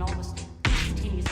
enormous instantaneous.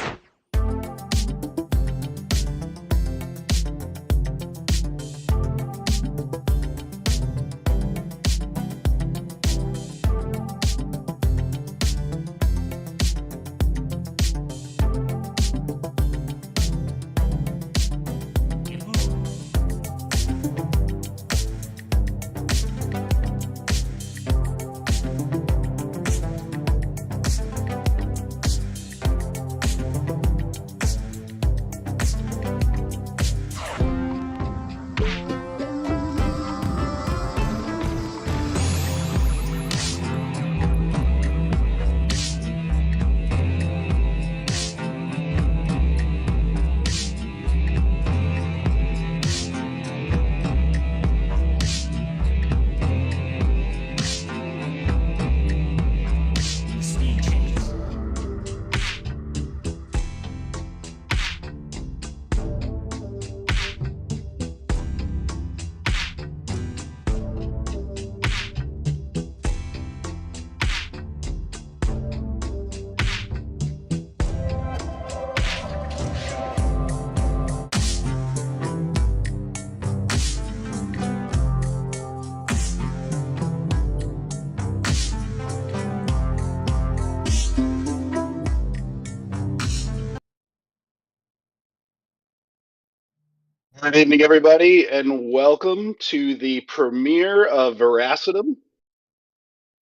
Good evening, everybody, and welcome to the premiere of Veracitum.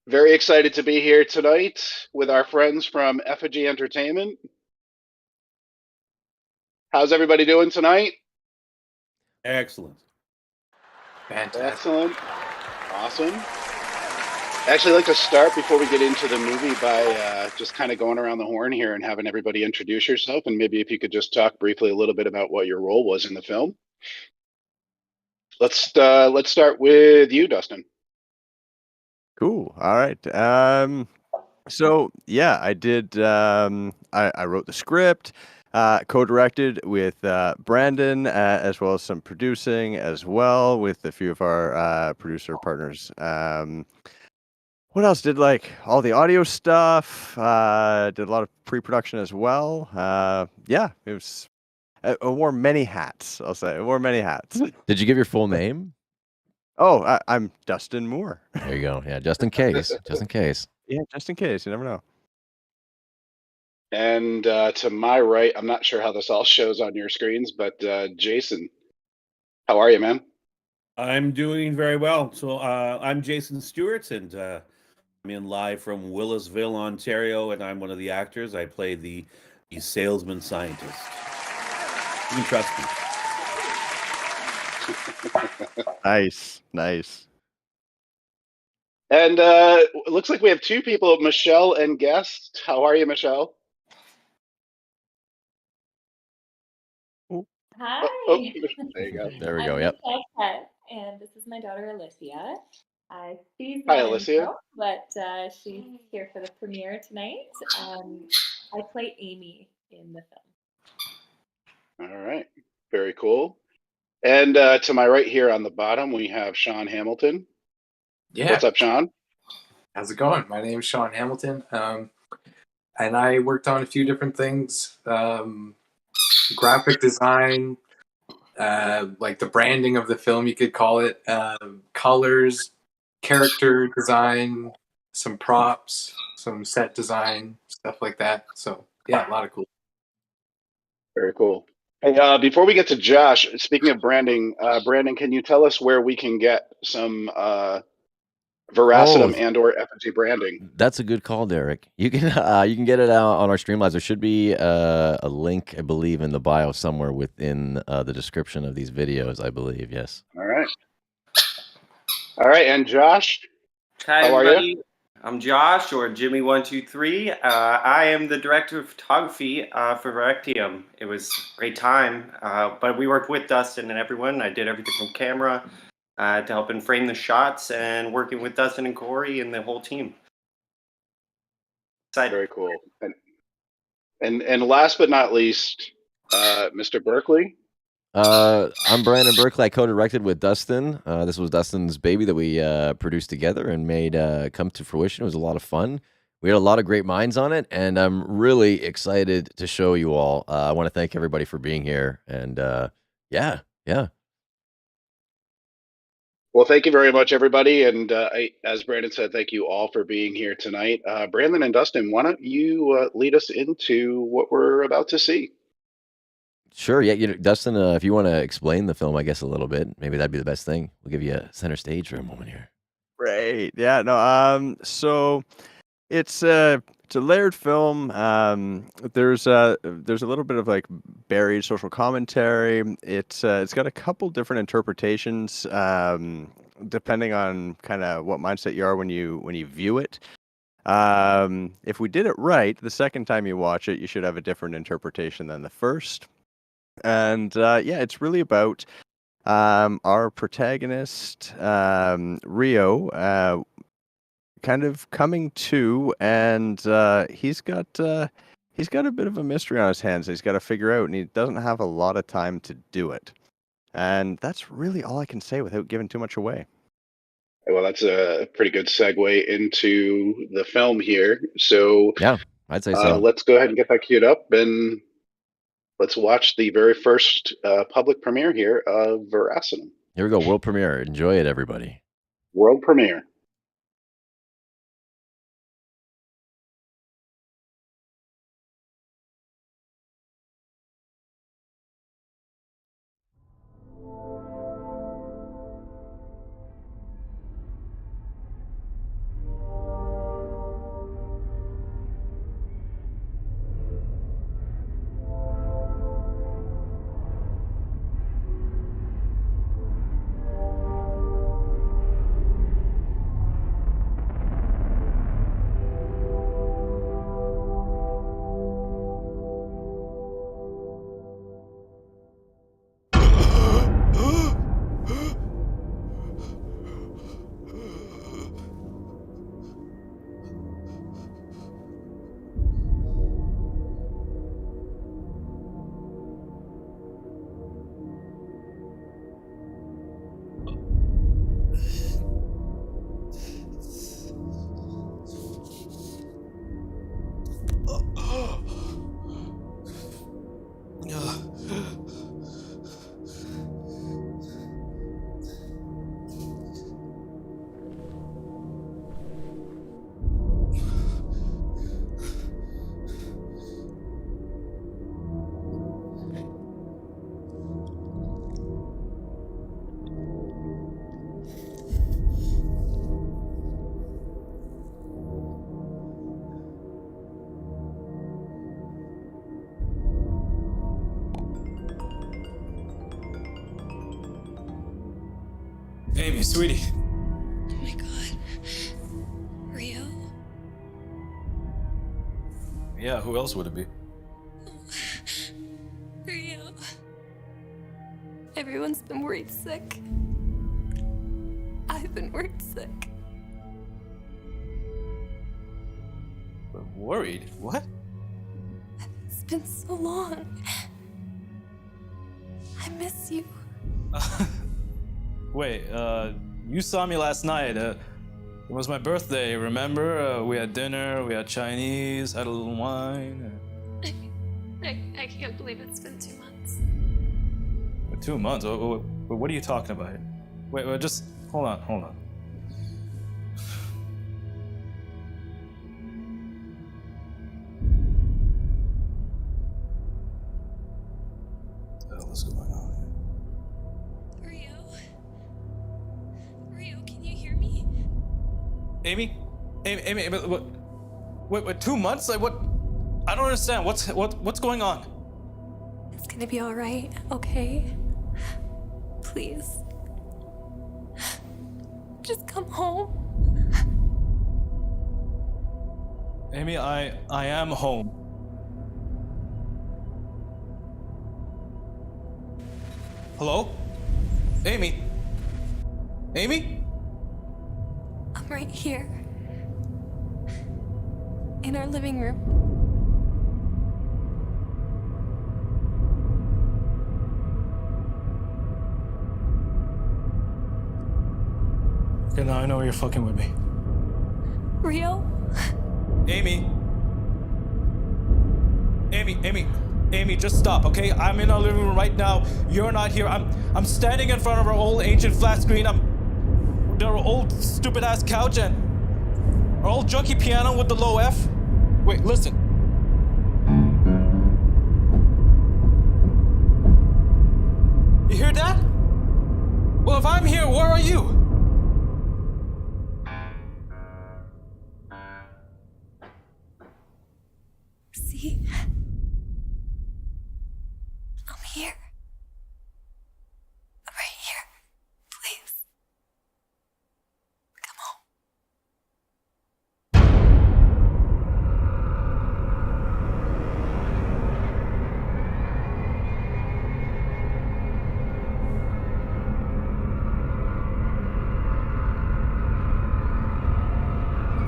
Very excited to be here tonight with our friends from EFFIGY Entertainment. How's everybody doing tonight? Excellent. Fantastic. Excellent. Awesome. I actually like to start before we get into the movie by just kind of going around the horn here and having everybody introduce yourself, and maybe if you could just talk briefly a little bit about what your role was in the film. Let's start with you, Dustin. Cool. All right. So yeah, I did. I wrote the script, co-directed with Brandon, as well as some producing as well with a few of our producer partners. What else? Did like all the audio stuff. Did a lot of pre-production as well. Yeah, it was. I wore many hats. I'll say I wore many hats. Did you give your full name? Oh, I'm Dustin Moore. There you go. Yeah, just in case. Just in case. Yeah, just in case. You never know. And to my right, I'm not sure how this all shows on your screens, but Jason, how are you, man? I'm doing very well. So I'm Jason Stewart, and I'm in live from Willisville, Ontario, and I'm one of the actors. I play the salesman scientist. You can trust me. Nice. And it looks like we have two people, Michelle and guest. How are you, Michelle? Hi. There you go. There we go. I'm Yep. Michelle Pett, and this is my daughter Alicia. She's Hi, not in Alicia. the film, but she's here for the premiere tonight. I play Amy in the film. All right. Very cool. And to my right here on the bottom, we have Sean Hamilton. Yeah. What's up, Sean? How's it going? My name's Sean Hamilton, and I worked on a few different things: graphic design, like the branding of the film, you could call it, colors, character design, some props, some set design, stuff like that. So yeah, a lot of cool. Very cool. Hey, before we get to Josh, speaking of branding, Brandon, can you tell us where we can get some Veracitum and/or effigy branding? That's a good call, Derek. You can get it out on our Streamlabs. There should be a link, I believe, in the bio somewhere within the description of these videos. I believe. Yes. All right, and Josh, Hi, how are everybody. you? I'm Josh, or Jimmy123. I am the director of photography for Veracitum. It was a great time, but we worked with Dustin and everyone. I did everything from camera to helping frame the shots and working with Dustin and Corey and the whole team. Very cool. And last but not least, Mr. Burkley. I'm Brandon Burkley. I co-directed with Dustin. This was Dustin's baby that we produced together and made come to fruition. It was a lot of fun. We had a lot of great minds on it, and I'm really excited to show you all. I want to thank everybody for being here, and yeah. Well, thank you very much, everybody. And as Brandon said, thank you all for being here tonight. Brandon and Dustin, why don't you lead us into what we're about to see? Sure. Yeah, Dustin, if you want to explain the film, I guess, a little bit, maybe that'd be the best thing. We'll give you a center stage for a moment here. Great. Yeah. No. So it's a layered film. There's a little bit of like buried social commentary. It's got a couple different interpretations, depending on kind of what mindset you are when you view it. If we did it right, the second time you watch it, you should have a different interpretation than the first. And yeah, it's really about our protagonist, Rio, kind of coming to, and he's got a bit of a mystery on his hands that he's got to figure out, and he doesn't have a lot of time to do it. And that's really all I can say without giving too much away. Well, that's a pretty good segue into the film here. So Yeah, I'd say so. let's go ahead and get that queued up, and let's watch the very first public premiere here of Veracitum. Here we go, world premiere. Enjoy it, everybody. World premiere. Amy, sweetie. Oh my god. Rio? Yeah, who else would it be? Rio. Everyone's been worried sick. I've been worried sick. Worried? What? It's been so long. I miss you. Wait, you saw me last night. It was my birthday, remember? We had dinner, we had Chinese, had a little wine. I can't believe it's been 2 months. 2 months? What are you talking about? Wait, just hold on. What the hell is going on here? Rio, can you hear me? Amy, what? 2 months? Like what? I don't understand. What's going on? It's gonna be all right, okay? Please. Just come home. Amy, I am home. Hello? Amy? Amy? I'm right here. In our living room. Okay, now I know you're fucking with me. Rio? Amy. Amy, just stop, okay? I'm in our living room right now. You're not here. I'm standing in front of our old ancient flat screen. Our old stupid ass couch and our old junky piano with the low F. Wait, listen. You hear that? Well, if I'm here, where are you? See? I'm here. I'm right here. Please. Come home.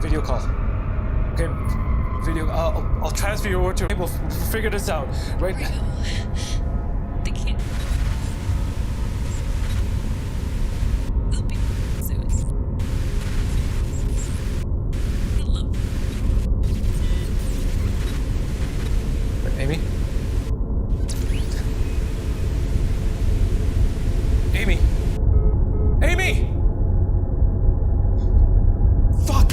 Video call. Okay, video. I'll transfer you over to. We'll figure this out, right? They can't. They'll be soon. I love Amy? Amy? Amy! Fuck!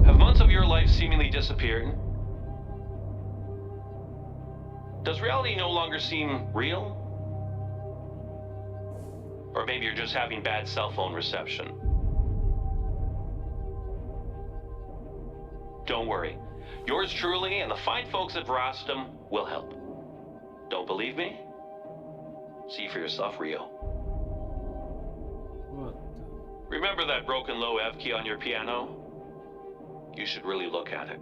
Have months of your life seemingly disappeared? Does reality no longer seem real? Or maybe you're just having bad cell phone reception. Don't worry. Yours truly and the fine folks at Veracitum will help. Don't believe me? See for yourself, Rio. What? Remember that broken low F key on your piano? You should really look at it.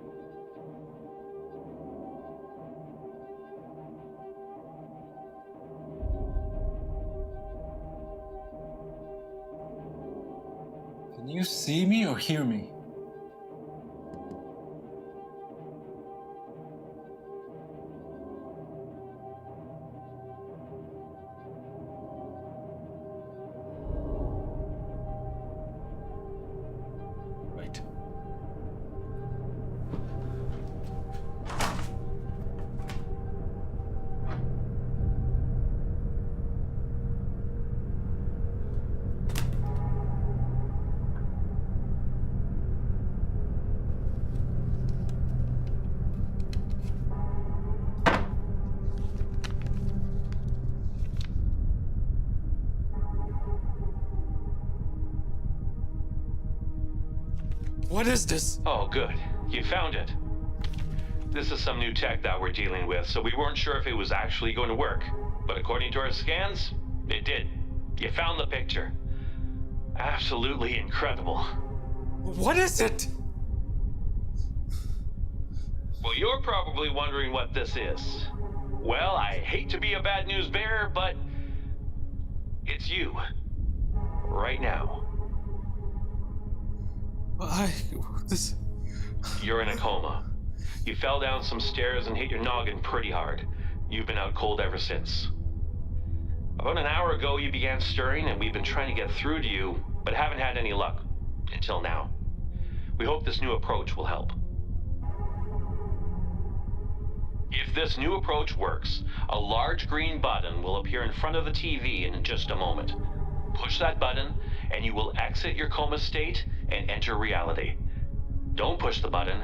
Can you see me or hear me? Right. What is this? Oh, good. You found it. This is some new tech that we're dealing with, so we weren't sure if it was actually going to work. But according to our scans, it did. You found the picture. Absolutely incredible. What is it? Well, you're probably wondering what this is. Well, I hate to be a bad news bearer, but it's you. Right now. This. You're in a coma. You fell down some stairs and hit your noggin pretty hard. You've been out cold ever since. About an hour ago, you began stirring, and we've been trying to get through to you, but haven't had any luck. Until now. We hope this new approach will help. If this new approach works, a large green button will appear in front of the TV in just a moment. Push that button, and you will exit your coma state and enter reality. Don't push the button,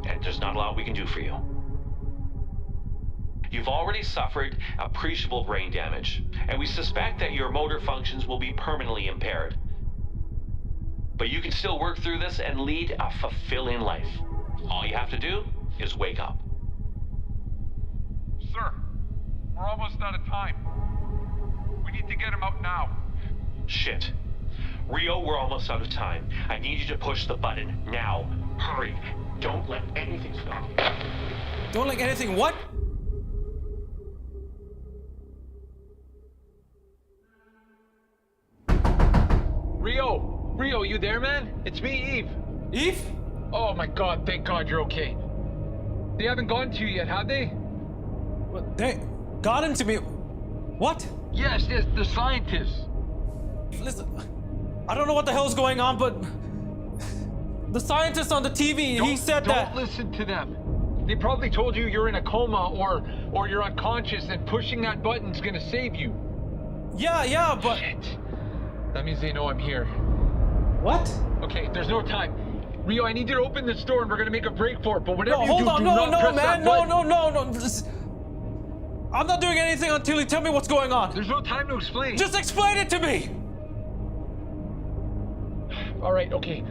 and there's not a lot we can do for you. You've already suffered appreciable brain damage, and we suspect that your motor functions will be permanently impaired. But you can still work through this and lead a fulfilling life. All you have to do is wake up. Sir, we're almost out of time. We need to get him out now. Shit. Rio, we're almost out of time. I need you to push the button now. Hurry. Don't let anything stop you. Don't like anything. What? Rio, you there, man? It's me, Eve. Eve? Oh my God, thank God you're okay. They haven't gone to you yet, have they? They got into me. What? Yes, the scientists. Listen, I don't know what the hell's going on, but the scientist on the TV, he said that. Don't listen to them. They probably told you you're in a coma or you're unconscious and pushing that button's gonna save you. Yeah, but... Shit. That means they know I'm here. What? Okay, there's no time. Rio, I need you to open this door and we're gonna make a break for it, but whatever No, you hold do, on, do no, not no, press man, that button. no. I'm not doing anything until you tell me what's going on. There's no time to explain. Just explain it to me! All right, okay.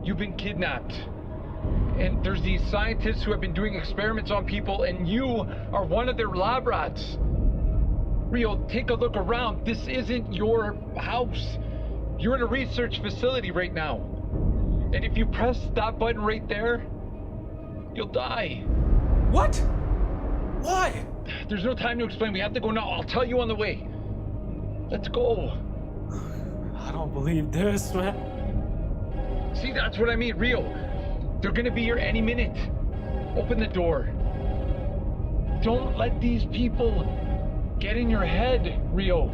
You've been kidnapped. And there's these scientists who have been doing experiments on people, and you are one of their lab rats. Rio, take a look around. This isn't your house. You're in a research facility right now. And if you press that button right there, you'll die. What? Why? There's no time to explain. We have to go now. I'll tell you on the way. Let's go. I don't believe this, man. See, that's what I mean, Rio. They're gonna be here any minute. Open the door. Don't let these people get in your head, Rio.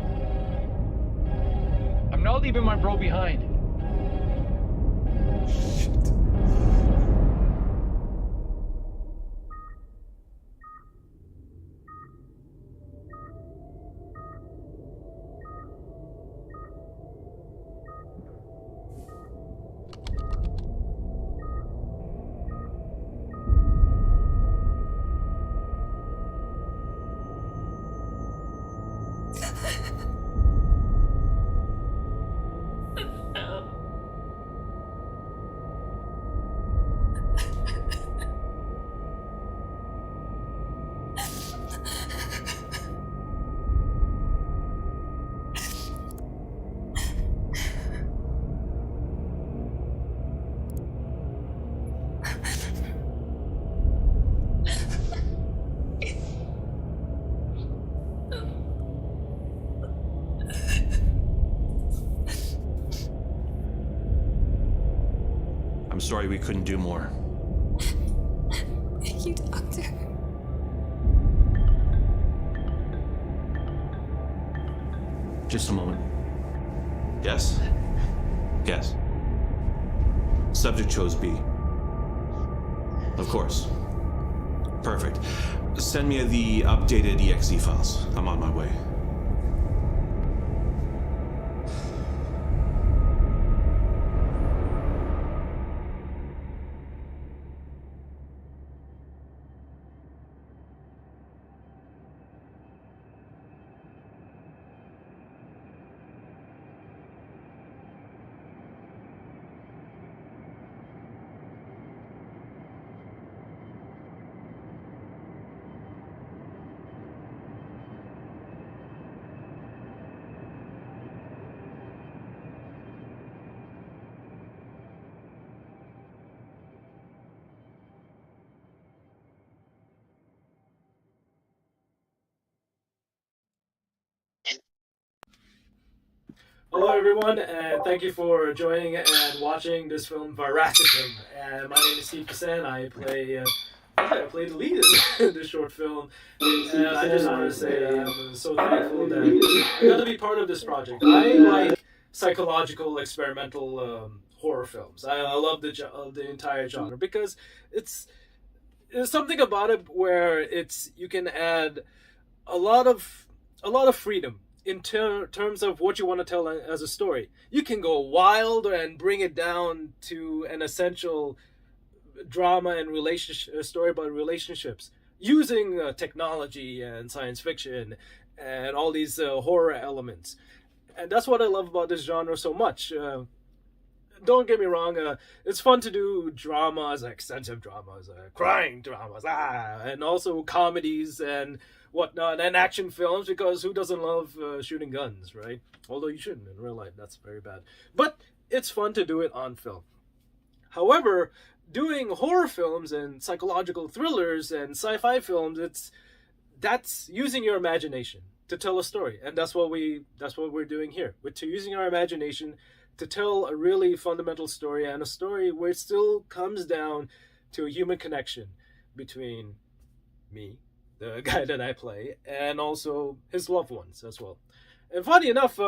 I'm not leaving my bro behind. Shit. I'm sorry we couldn't do more. Thank you, Doctor. Just a moment. Yes? Yes. Subject chose B. Of course. Perfect. Send me the updated EXE files. I'm on my way. Hello everyone, and thank you for joining and watching this film Veracitum. My name is Steve Kassan. I play the lead in this short film, and I just want to say that I'm so thankful that I got to be part of this project. I like psychological experimental horror films. I love the entire genre because there's something about it where you can add a lot of freedom in terms of what you want to tell as a story. You can go wild and bring it down to an essential drama and story about relationships using technology and science fiction and all these horror elements. And that's what I love about this genre so much. Don't get me wrong, it's fun to do dramas, extensive dramas, crying dramas, and also comedies and whatnot, and action films, because who doesn't love shooting guns, right? Although you shouldn't in real life, that's very bad. But it's fun to do it on film. However, doing horror films and psychological thrillers and sci-fi films, that's using your imagination to tell a story, and that's what we're doing here. We're using our imagination to tell a really fundamental story, and a story where it still comes down to a human connection between me the guy that I play, and also his loved ones as well. And funny enough,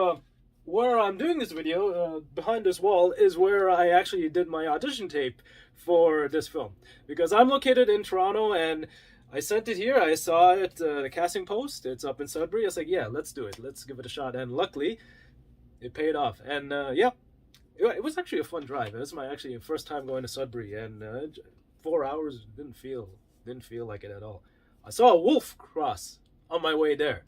where I'm doing this video, behind this wall, is where I actually did my audition tape for this film. Because I'm located in Toronto, and I sent it here. I saw it, the casting post. It's up in Sudbury. I was like, yeah, let's do it. Let's give it a shot. And luckily, it paid off. And yeah, it was actually a fun drive. It was my actually first time going to Sudbury, and 4 hours didn't feel like it at all. I saw a wolf cross on my way there.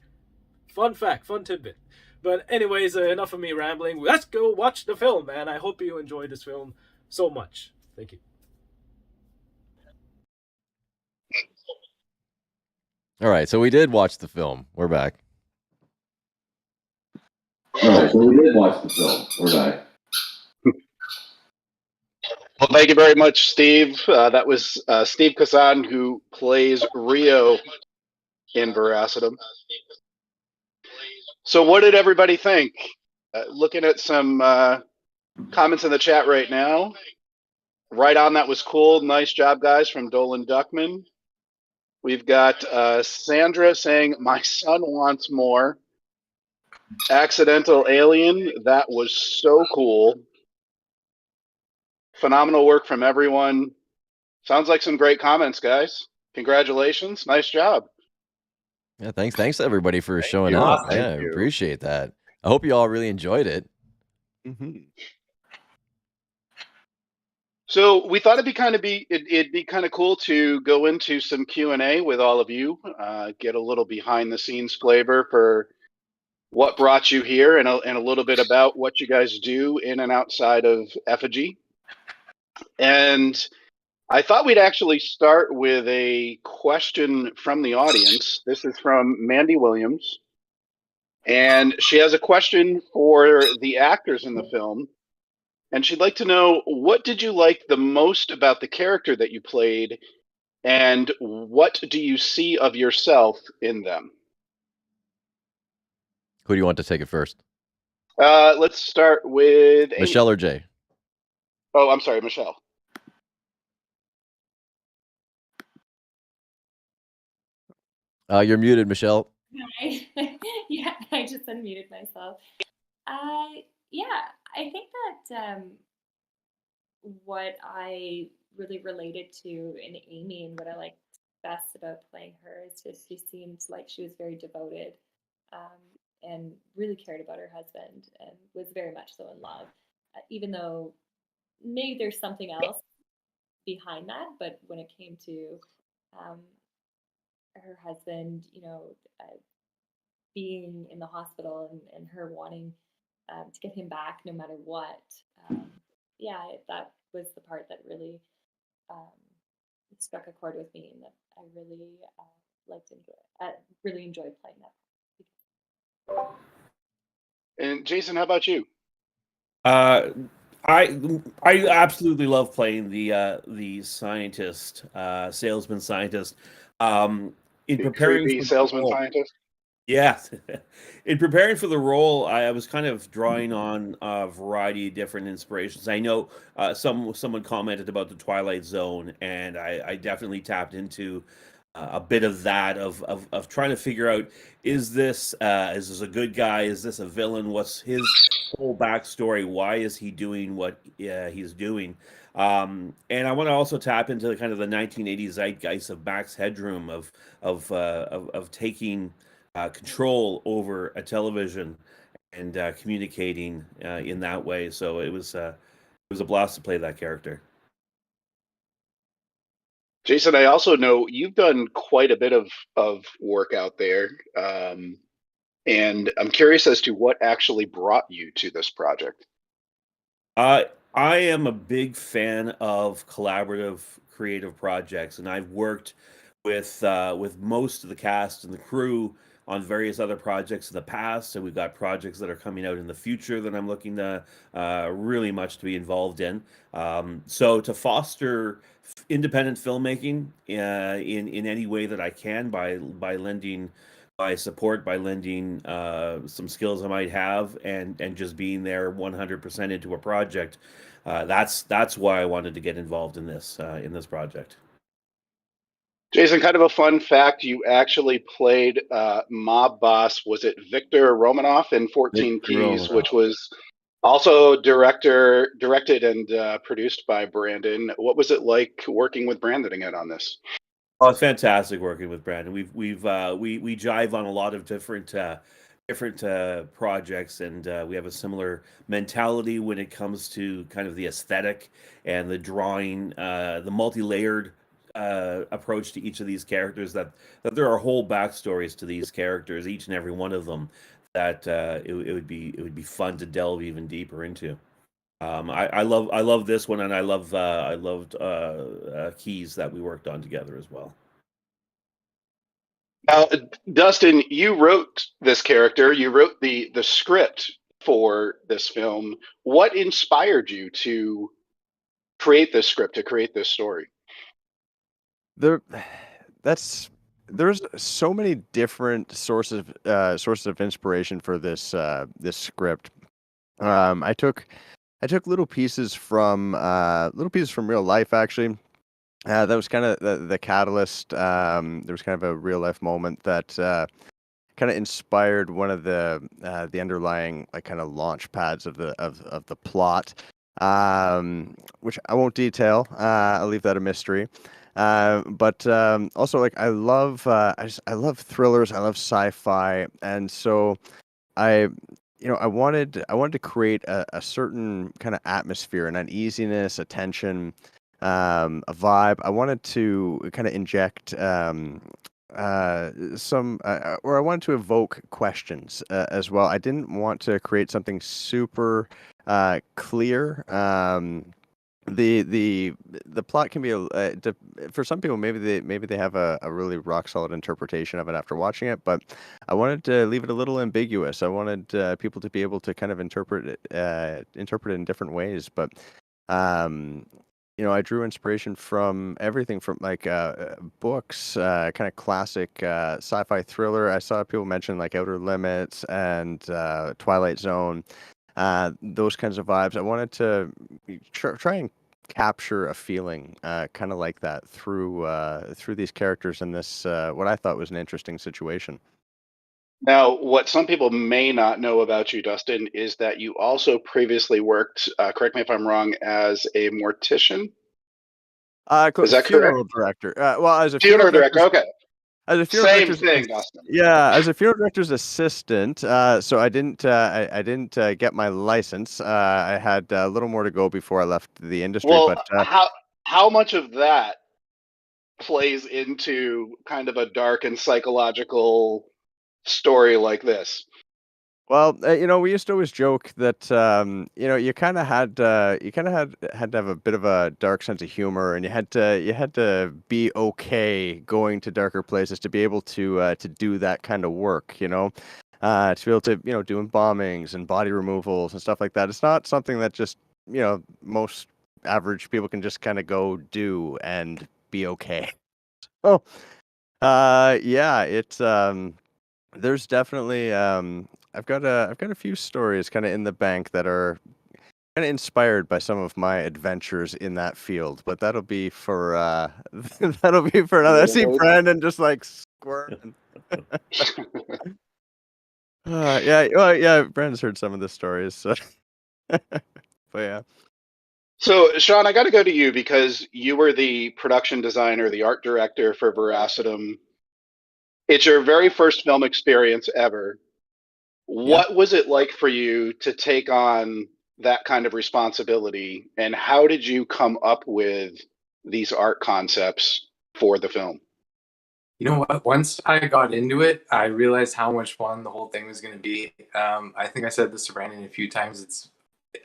Fun fact, fun tidbit. But anyways, enough of me rambling. Let's go watch the film, and I hope you enjoyed this film so much. Thank you. All right, so we did watch the film. We're back. All right, so we did watch the film. We're back. Well, thank you very much, Steve. That was Steve Kazan, who plays Rio in Veracitum. So what did everybody think? Looking at some comments in the chat right now. Right on, that was cool. Nice job, guys, from Dolan Duckman. We've got Sandra saying, my son wants more. Accidental Alien, that was so cool. Phenomenal work from everyone. Sounds like some great comments, guys. Congratulations. Nice job. Yeah, thanks everybody for showing up. Yeah, I appreciate that. I hope you all really enjoyed it. So we thought it'd be kind of cool to go into some Q&A with all of you, get a little behind the scenes flavor for what brought you here, and a little bit about what you guys do in and outside of EFFIGY. And I thought we'd actually start with a question from the audience. This is from Mandy Williams, and she has a question for the actors in the film. And she'd like to know, what did you like the most about the character that you played, and what do you see of yourself in them? Who do you want to take it first? Let's start with Amy. Michelle or Jay? Oh, I'm sorry, Michelle. You're muted, Michelle. Hi. Yeah, I just unmuted myself. Yeah, I think that what I really related to in Amy, and what I liked best about playing her, is just she seemed like she was very devoted, and really cared about her husband, and was very much so in love, even though maybe there's something else behind that. But when it came to her husband, being in the hospital, and her wanting to get him back no matter what, yeah, that was the part that really struck a chord with me, and that I really really enjoyed playing that. And Jason, how about you? I absolutely love playing the scientist, salesman scientist. In preparing creepy for salesman scientist. Yeah, in preparing for the role, I was kind of drawing on a variety of different inspirations. I know someone commented about the Twilight Zone, and I definitely tapped into a bit of that, of trying to figure out, is this a good guy? Is this a villain? What's his whole backstory? Why is he doing what he's doing? And I want to also tap into kind of the 1980s zeitgeist of Max Headroom, of taking control over a television and communicating in that way. So it was a blast to play that character. Jason, I also know you've done quite a bit of work out there, and I'm curious as to what actually brought you to this project. I am a big fan of collaborative creative projects, and I've worked with most of the cast and the crew on various other projects in the past, and we've got projects that are coming out in the future that I'm looking to really much to be involved in. So to foster independent filmmaking in any way that I can, by lending some skills I might have, and just being there 100% into a project. That's why I wanted to get involved in this project. Jason, kind of a fun fact, you actually played mob boss, was it Victor Romanoff in 14 Victor Keys, Romanoff. which was also directed and produced by Brandon. What was it like working with Brandon again on this? Oh, it's fantastic working with Brandon. We jive on a lot of different projects, and we have a similar mentality when it comes to kind of the aesthetic and the drawing, the multi-layered approach to each of these characters. That there are whole backstories to these characters, each and every one of them. That it would be fun to delve even deeper into. I love this one, and I loved Keys that we worked on together as well. Now, Dustin, you wrote this character. You wrote the script for this film. What inspired you to create this script, to create this story? There's so many different sources of inspiration for this script. I took little pieces from real life, actually. That was kind of the catalyst. There was kind of a real life moment that kind of inspired one of the underlying like kind of launch pads of the plot, which I won't detail. I'll leave that a mystery. But also, like, I love thrillers. I love sci-fi, and so I I wanted to create a certain kind of atmosphere, an uneasiness, a tension, a vibe. I wanted to kind of inject some, or I wanted to evoke questions as well. I didn't want to create something super clear. The plot can be for some people, maybe they have a really rock solid interpretation of it after watching it, but I wanted to leave it a little ambiguous. I wanted people to be able to kind of interpret it in different ways. But I drew inspiration from everything from like books, kind of classic sci-fi thriller. I saw people mention like Outer Limits and Twilight Zone, those kinds of vibes. I wanted to try and capture a feeling kind of like that through these characters in this what I thought was an interesting situation. Now, what some people may not know about you, Dustin, is that you also previously worked, correct me if I'm wrong, as a mortician. Is that Funeral correct? director. Well, as a Funeral director. Okay. as a funeral Same director's thing, Dustin. yeah, as a funeral director's assistant. So I didn't get my license. I had a little more to go before I left the industry. Well, But how much of that plays into kind of a dark and psychological story like this? well, we used to always joke that you kind of had had to have a bit of a dark sense of humor, and you had to be okay going to darker places to be able to do that kind of work. To be able to doing bombings and body removals and stuff like that. It's not something that just most average people can just kind of go do and be okay. Oh, yeah, it's there's definitely I've got a few stories kind of in the bank that are kind of inspired by some of my adventures in that field, but that'll be for that'll be for another. I see Brandon just like squirming. Yeah, well, yeah, Brandon's heard some of the stories, so but yeah. So, Sean, I got to go to you because you were the production designer, the art director for Veracitum. It's your very first film experience ever. What was it like for you to take on that kind of responsibility, and how did you come up with these art concepts for the film? You know what? Once I got into it, I realized how much fun the whole thing was going to be. I think I said this to Brandon a few times.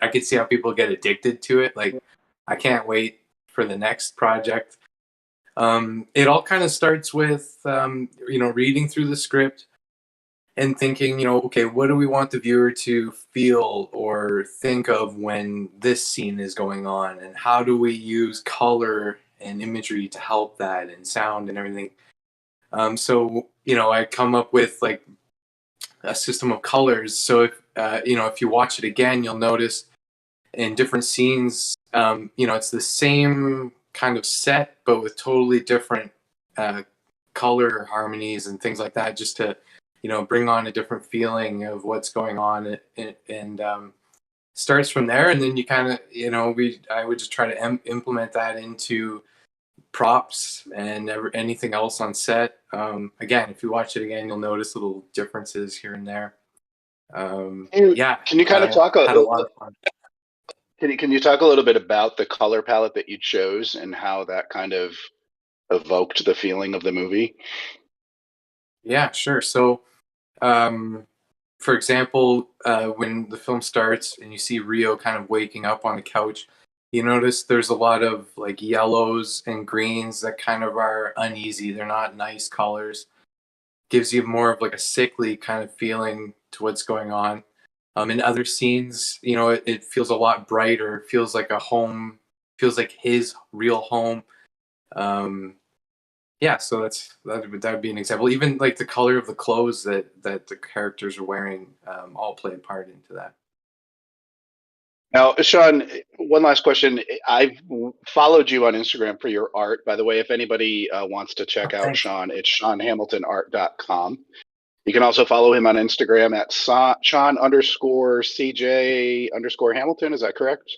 I could see how people get addicted to it. Like, I can't wait for the next project. It all kind of starts with, reading through the script and thinking, okay, what do we want the viewer to feel or think of when this scene is going on? And how do we use color and imagery to help that, and sound and everything? So I come up with like a system of colors. So if you watch it again, you'll notice in different scenes, it's the same kind of set, but with totally different color harmonies and things like that, just to, bring on a different feeling of what's going on, and starts from there. And then you kind of, I would just try to implement that into props and anything else on set. Again, if you watch it again, you'll notice little differences here and there. Yeah, Can you kind of talk had a lot of fun. Can you talk a little bit about the color palette that you chose and how that kind of evoked the feeling of the movie? Yeah, sure. So, for example, when the film starts and you see Rio kind of waking up on the couch, you notice there's a lot of like yellows and greens that kind of are uneasy. They're not nice colors. Gives you more of like a sickly kind of feeling to what's going on. In other scenes, it feels a lot brighter. Feels like a home. Feels like his real home. Yeah, so that would be an example. Even like the color of the clothes that the characters are wearing, all play a part into that. Now, Sean, one last question. I've followed you on Instagram for your art. By the way, if anybody wants to check out Sean, it's SeanHamiltonArt.com. You can also follow him on Instagram at Sean_CJ_Hamilton. Is that correct?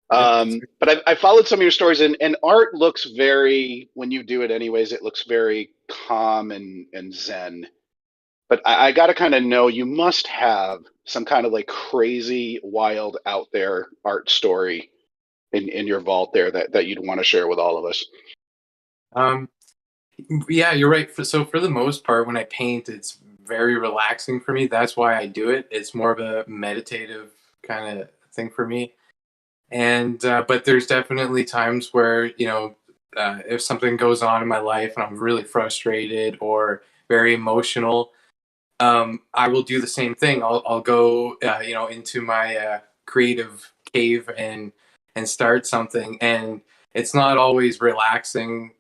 But I followed some of your stories, and art looks very, when you do it anyways, it looks very calm and zen. But I got to kind of know, you must have some kind of like crazy, wild, out there art story in your vault there that you'd want to share with all of us. Yeah, you're right. So for the most part, when I paint, it's very relaxing for me. That's why I do it. It's more of a meditative kind of thing for me. And but there's definitely times where, if something goes on in my life and I'm really frustrated or very emotional, I will do the same thing. I'll go into my creative cave and start something, and it's not always relaxing.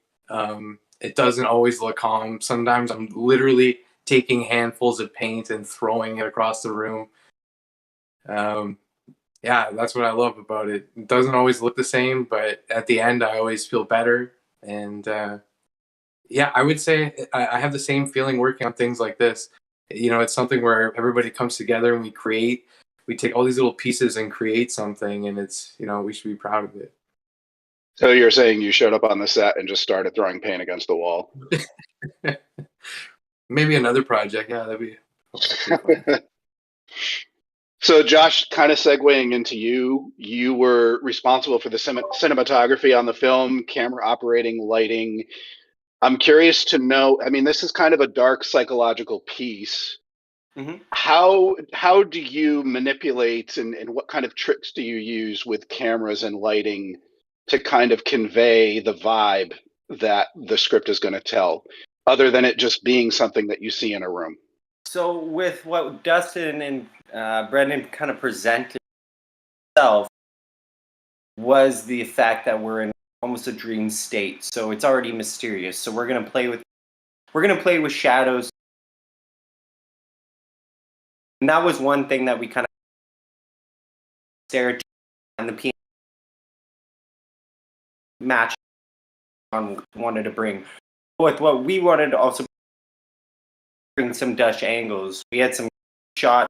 It doesn't always look calm. Sometimes I'm literally taking handfuls of paint and throwing it across the room. Yeah, that's what I love about it. It doesn't always look the same, but at the end, I always feel better. And yeah, I would say I have the same feeling working on things like this. It's something where everybody comes together and we create. We take all these little pieces and create something, and it's, we should be proud of it. So you're saying you showed up on the set and just started throwing paint against the wall? Maybe another project. Yeah, that'd be fun. So Josh, kind of segueing into you were responsible for the cinematography on the film, camera operating, lighting. I'm curious to know, I mean, this is kind of a dark psychological piece. Mm-hmm. How do you manipulate and what kind of tricks do you use with cameras and lighting to kind of convey the vibe that the script is going to tell, other than it just being something that you see in a room? So with what Dustin and Brendan kind of presented itself was the fact that we're in almost a dream state. So it's already mysterious. So we're gonna play with shadows. And that was one thing that we kind of stared at, and the piano match on wanted to bring. With what we wanted to also bring some Dutch angles. We had some shots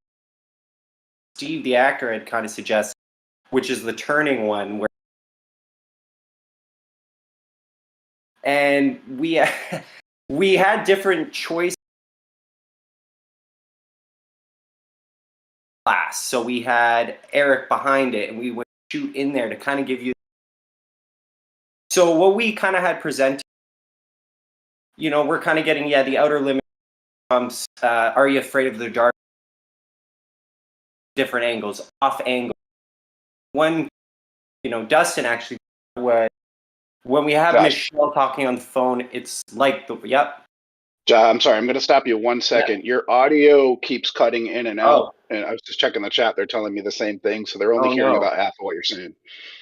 Steve, the actor, had kind of suggested, which is the turning one, where, and we had different choices. So we had Eric behind it, and we would shoot in there to kind of give you. So what we kind of had presented, we're kind of getting the outer limit. Are you afraid of the dark? Different angles, off angle. One, Dustin actually was when we have Michelle talking on the phone. It's like I'm sorry, I'm going to stop you 1 second. Yeah. Your audio keeps cutting in and out. And I was just checking the chat. They're telling me the same thing. So they're only hearing about half of what you're saying.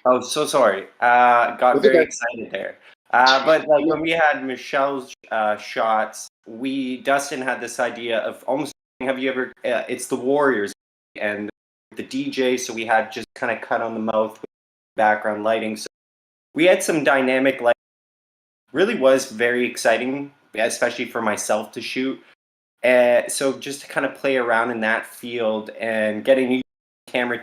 Oh, so sorry. Got very excited there. But like when we had Michelle's shots, Dustin had this idea of almost, have you ever, it's the Warriors and the DJ. So we had just kind of cut on the mouth with background lighting. So we had some dynamic light really was very exciting, especially for myself to shoot. So just to kind of play around in that field and getting new camera,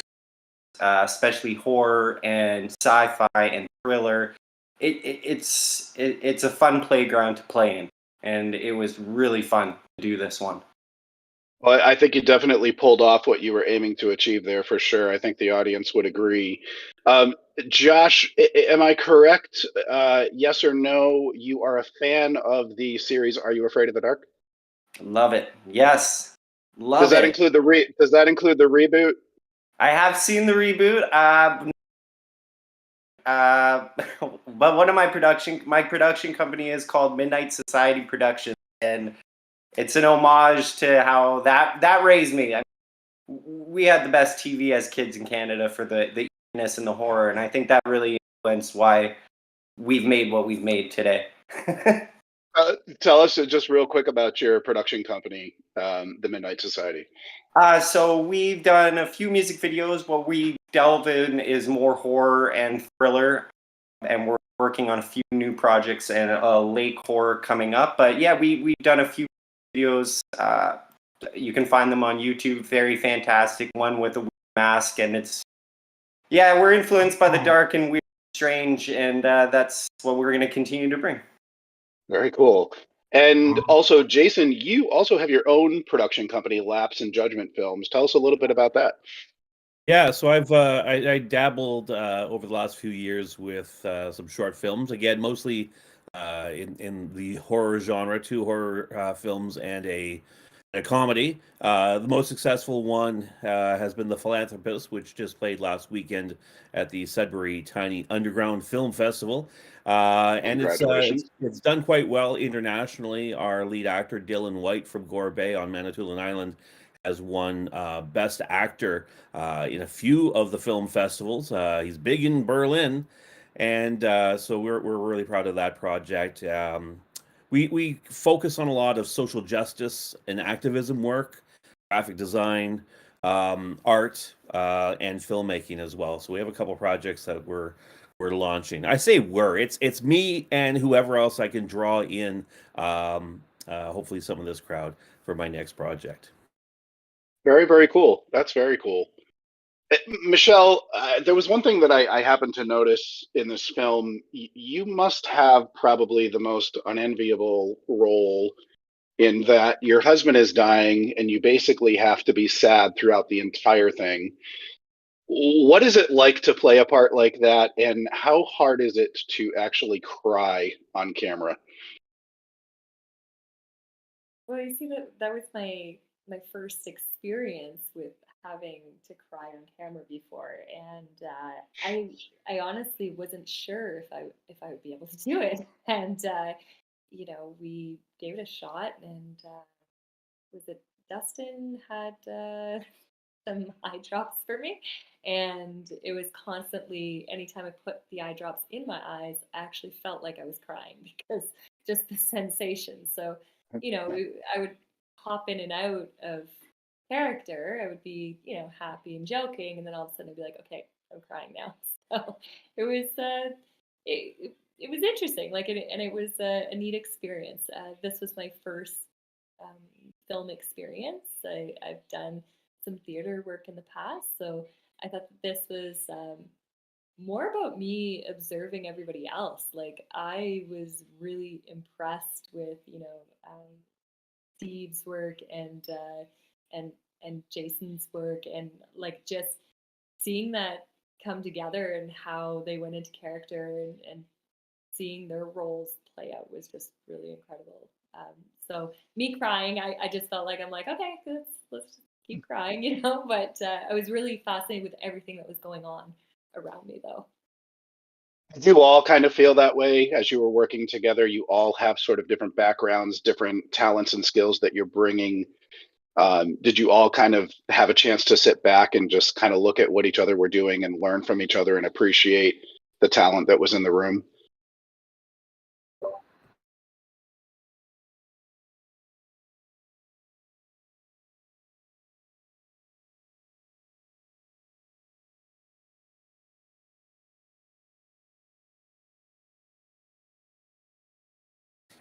especially horror and sci-fi and thriller, it's a fun playground to play in, and it was really fun to do this one. Well, I think you definitely pulled off what you were aiming to achieve there for sure. I think the audience would agree. Josh, am I correct? Yes or no? You are a fan of the series Are You Afraid of the Dark? Love it. Yes, love Does that it. include the Does that include the reboot? I have seen the reboot, but one of my production company is called Midnight Society Productions, and it's an homage to how that raised me. We had the best TV as kids in Canada for the eeriness and the horror, and I think that really influenced why we've made what we've made today. Tell us just real quick about your production company, the Midnight Society. So we've done a few music videos. What we delve in is more horror and thriller, and we're working on a few new projects and a lake horror coming up. But yeah, we've done a few videos. You can find them on YouTube. Very fantastic. One with a mask, and we're influenced by the dark and weird, strange, and that's what we're going to continue to bring. Very cool. And also, Jason, you also have your own production company, Lapse and Judgment Films. Tell us a little bit about that. Yeah, so I dabbled over the last few years with some short films. Again, mostly in the horror genre, 2 horror films and a comedy. The most successful one has been The Philanthropist, which just played last weekend at the Sudbury Tiny Underground Film Festival. And Congratulations. it's done quite well internationally. Our lead actor, Dylan White from Gore Bay on Manitoulin Island, has won Best Actor in a few of the film festivals. He's big in Berlin, and so we're really proud of that project. We focus on a lot of social justice and activism work, graphic design, art, and filmmaking as well. So we have a couple projects that we're launching. I say it's me and whoever else I can draw in. Hopefully, some of this crowd for my next project. Very, very cool. That's very cool. Michelle, there was one thing that I happened to notice in this film. You must have probably the most unenviable role in that your husband is dying and you basically have to be sad throughout the entire thing. What is it like to play a part like that, and how hard is it to actually cry on camera? Well, you see that was my first experience with having to cry on camera before, and I honestly wasn't sure if I would be able to do it, and we gave it a shot, and was it Dustin had some eye drops for me, and it was constantly anytime I put the eye drops in my eyes, I actually felt like I was crying because just the sensation. So, I would hop in and out of character. I would be, happy and joking, and then all of a sudden I'd be like, okay, I'm crying now. So it was it was interesting, and it was a neat experience. This was my first film experience. I've done some theater work in the past, so I thought that this was more about me observing everybody else. Like I was really impressed with Steve's work and Jason's work, and like just seeing that come together and how they went into character and seeing their roles play out was just really incredible. So me crying, I just felt like I'm like, okay, let's just keep crying, But I was really fascinated with everything that was going on around me, though. Did you all kind of feel that way as you were working together? You all have sort of different backgrounds, different talents and skills that you're bringing. Did you all kind of have a chance to sit back and just kind of look at what each other were doing and learn from each other and appreciate the talent that was in the room?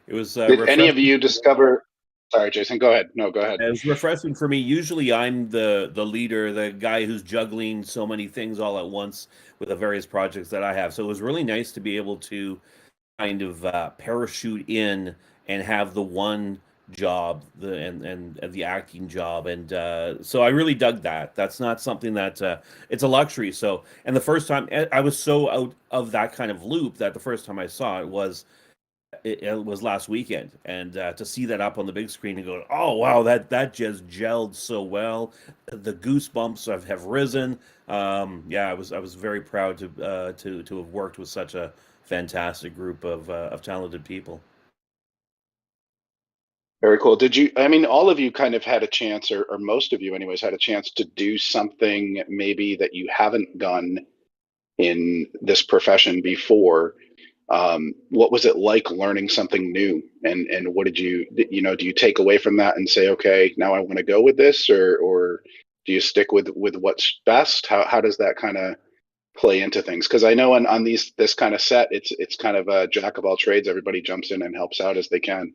It was Did any of refreshing. you discover? Sorry, Jason. Go ahead. No, go ahead. It was refreshing for me. Usually, I'm the leader, the guy who's juggling so many things all at once with the various projects that I have. So it was really nice to be able to kind of parachute in and have the one job, and the acting job, and so I really dug that. That's not something that it's a luxury. So, and the first time I was so out of that kind of loop that the first time I saw it was last weekend, and to see that up on the big screen and go, oh wow, that just gelled so well. The goosebumps have risen. Yeah, I was very proud to have worked with such a fantastic group of talented people. Very cool. Did you? I mean, all of you kind of had a chance, or most of you, anyways, had a chance to do something maybe that you haven't done in this profession before. What was it like learning something new, and what did you do you take away from that and say, okay, now I want to go with this, or do you stick with what's best? How does that kind of play into things? Because I know on this kind of set, it's kind of a jack of all trades. Everybody jumps in and helps out as they can.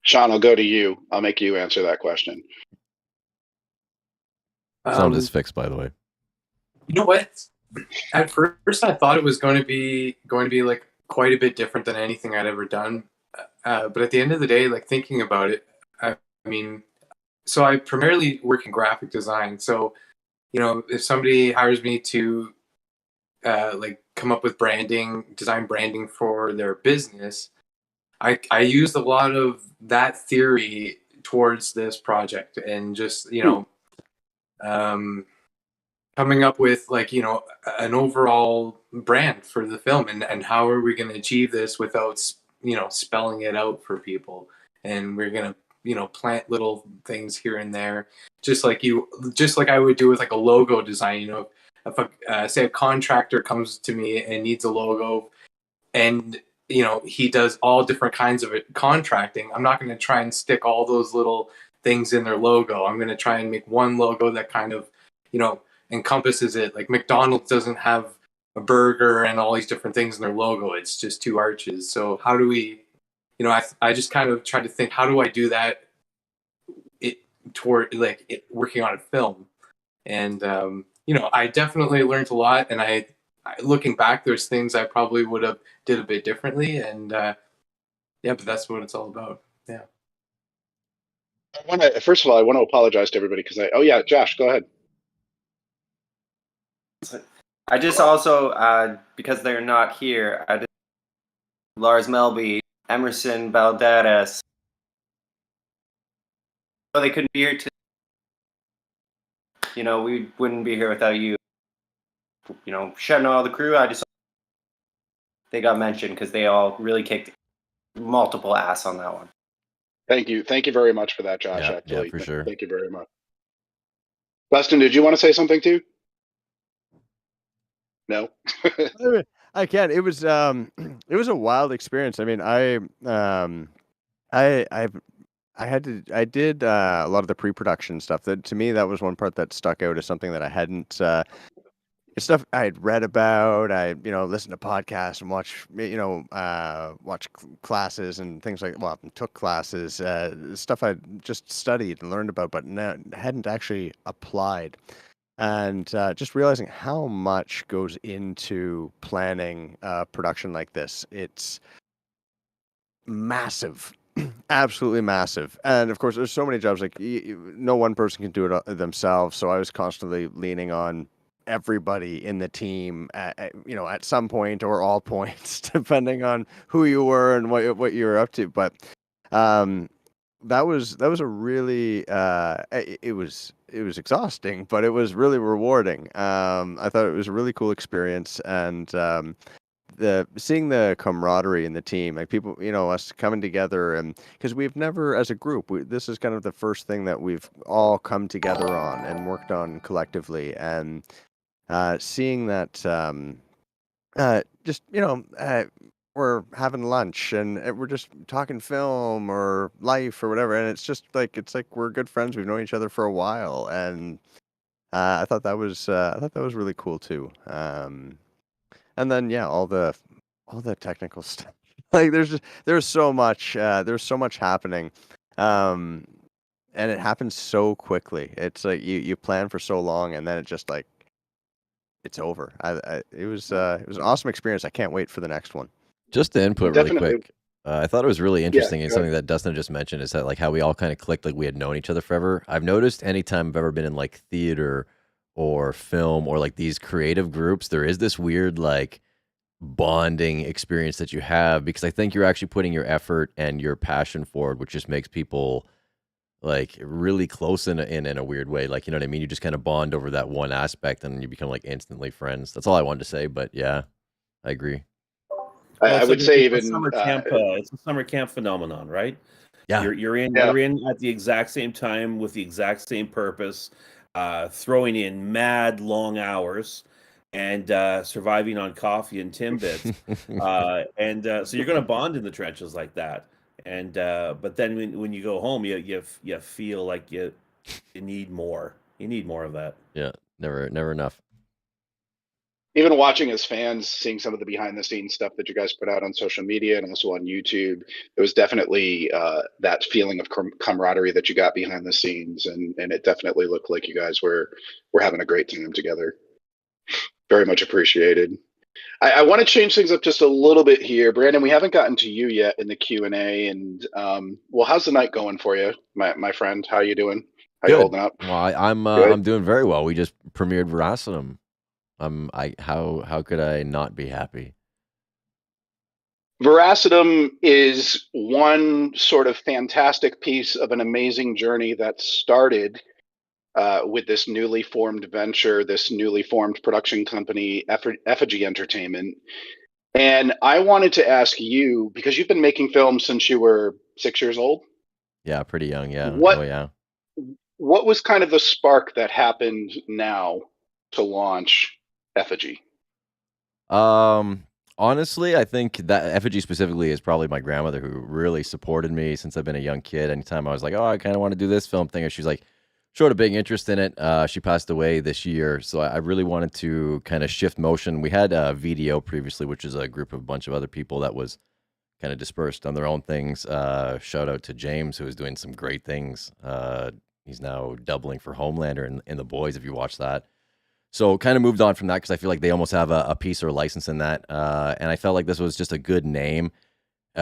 Sean, I'll go to you. I'll make you answer that question. Sound is fixed, by the way. You know what? At first, I thought it was going to be like quite a bit different than anything I'd ever done. But at the end of the day, like thinking about it, I mean, so I primarily work in graphic design. So, if somebody hires me to like come up with design branding for their business, I used a lot of that theory towards this project, and just coming up with like an overall brand for the film, and how are we going to achieve this without spelling it out for people. And we're going to plant little things here and there, just like I would do with like a logo design. If say a contractor comes to me and needs a logo, and he does all different kinds of contracting, I'm not going to try and stick all those little things in their logo. I'm going to try and make one logo that kind of encompasses it. Like McDonald's doesn't have a burger and all these different things in their logo. It's just two arches. So how do we, I just kind of try to think, how do I do that working on a film? And, I definitely learned a lot, and I looking back, there's things I probably would have did a bit differently. And but that's what it's all about. Yeah. First of all, I want to apologize to everybody because Josh, go ahead. I just also, because they're not here, I just Lars Melby, Emerson Valderas. So they couldn't be here we wouldn't be here without you. Shedding all the crew, they got mentioned because they all really kicked multiple ass on that one. Thank you very much for that, Josh. Yeah, for sure. Thank you very much. Dustin, did you want to say something too? No. I can. It was a wild experience. I mean, I did a lot of the pre-production stuff. That to me, that was one part that stuck out as something that I hadn't stuff I had read about. I listened to podcasts and watch classes and things took classes, stuff I just studied and learned about, but hadn't actually applied. And just realizing how much goes into planning a production like this. It's massive. Absolutely massive. And of course, there's so many jobs, like no one person can do it themselves. So I was constantly leaning on everybody in the team at some point or all points, depending on who you were and what you were up to. But that was a really it was exhausting, but it was really rewarding. I thought it was a really cool experience, and seeing the camaraderie in the team, like people, us coming together, and because we've never, as a group, this is kind of the first thing that we've all come together on and worked on collectively, and seeing that, just we're having lunch and we're just talking film or life or whatever, and it's like we're good friends. We've known each other for a while, and I thought that was really cool too. And then all all the technical stuff. Like there's so much happening. And it happens so quickly. It's like you plan for so long and then it just like it's over. It was an awesome experience. I can't wait for the next one. Just to input really Definitely. quick, I thought it was really Yeah, interesting, and go something ahead. that Dustin just mentioned is that like how we all kind of clicked, like we had known each other forever. I've noticed anytime I've ever been in like theater or film or like these creative groups, there is this weird like bonding experience that you have because I think you're actually putting your effort and your passion forward, which just makes people like really close in a weird way. Like, you know what I mean? You just kind of bond over that one aspect and you become like instantly friends. That's all I wanted to say, but yeah, I agree. Well, I it's would like say a even summer camp. It's a summer camp phenomenon, right? Yeah. You're in Yeah. at the exact same time with the exact same purpose, throwing in mad long hours and surviving on coffee and Timbits. So you're going to bond in the trenches like that. And but then when you go home, you feel like you need more. You need more of that. Yeah, never enough. even watching as fans, seeing some of the behind the scenes stuff that you guys put out on social media and also on YouTube, it was definitely that feeling of camaraderie that you got behind the scenes, and it definitely looked like you guys were having a great time together. Very much appreciated. I want to change things up just a little bit here, Brandon. We haven't gotten to you yet in the Q&A, and well, how's the night going for you, my friend? How you doing? How you Good. holding up? Well, I'm doing very well. We just premiered Veracitum. How could I not be happy? Veracitum is one sort of fantastic piece of an amazing journey that started with this newly formed venture, this newly formed production company, EFFIGY Entertainment. And I wanted to ask you, because you've been making films since you were 6 years old. Yeah, pretty young. Yeah. What Oh yeah. what was kind of the spark that happened now to launch EFFIGY? Honestly, I think that EFFIGY specifically is probably my grandmother who really supported me since I've been a young kid. Anytime I was like, oh, I kind of want to do this film thing, or she's like, showed a big interest in it. She passed away this year, so I really wanted to kind of shift motion. We had VDO previously, which is a group of a bunch of other people that was kind of dispersed on their own things. Shout out to James, who is doing some great things. He's now doubling for Homelander in The Boys, if you watch that. So kind of moved on from that because I feel like they almost have a piece or a license in that. And I felt like this was just a good name.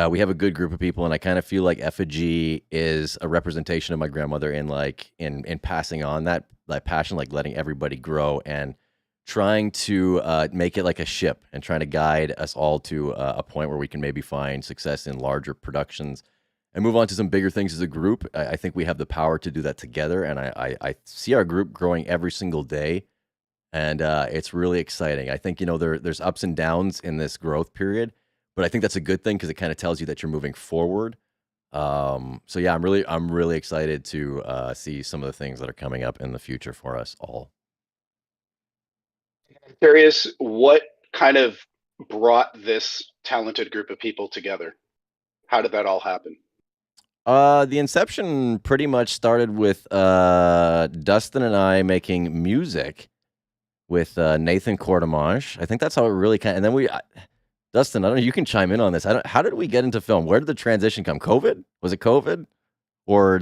We have a good group of people, and I kind of feel like EFFIGY is a representation of my grandmother in passing on that passion, like letting everybody grow and trying to make it like a ship and trying to guide us all to a point where we can maybe find success in larger productions and move on to some bigger things as a group. I think we have the power to do that together, and I see our group growing every single day. And it's really exciting. I think, there's ups and downs in this growth period, but I think that's a good thing because it kind of tells you that you're moving forward. So yeah, I'm really excited to see some of the things that are coming up in the future for us all. Curious, what kind of brought this talented group of people together? How did that all happen? The inception pretty much started with Dustin and I making music with Nathan Courtemanche. I think that's how it really kind of, and then Dustin, I don't know, you can chime in on this. How did we get into film? Where did the transition come? COVID? Was it COVID? Or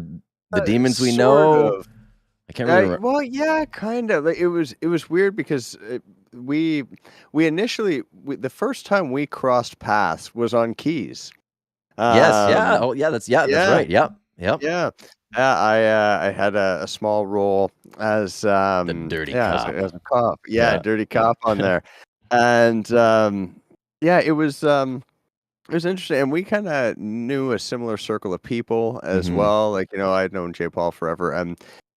the demons we know? Of. I can't remember. Well, yeah, kind of. Like, it was weird because we initially, the first time we crossed paths was on Keys. Yes, yeah. Oh, yeah, that's right. Yep. Yeah. I had a small role as the dirty cop. as a cop. Yeah, dirty cop on there. And it was interesting, and we kind of knew a similar circle of people as well. Like, I'd known J. Paul forever, and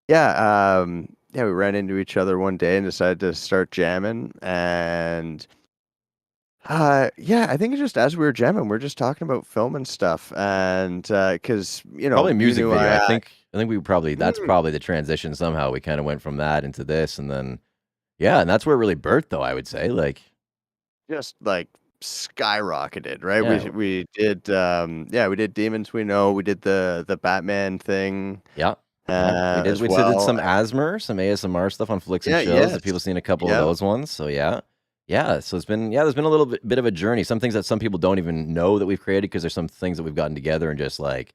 we ran into each other one day and decided to start jamming. And I think it's just as we were jamming, we're just talking about film and stuff, and because probably music you video. I think we probably that's probably the transition. Somehow we kind of went from that into this, and then and that's where it really birthed, though. I would say, just skyrocketed, right? Yeah. We did we did Demons We Know. We did the Batman thing. Yeah. We did some ASMR stuff on Flicks and Chills. If people seen a couple of those ones, so yeah. Yeah, so there's been a little bit of a journey. Some things that some people don't even know that we've created because there's some things that we've gotten together and just like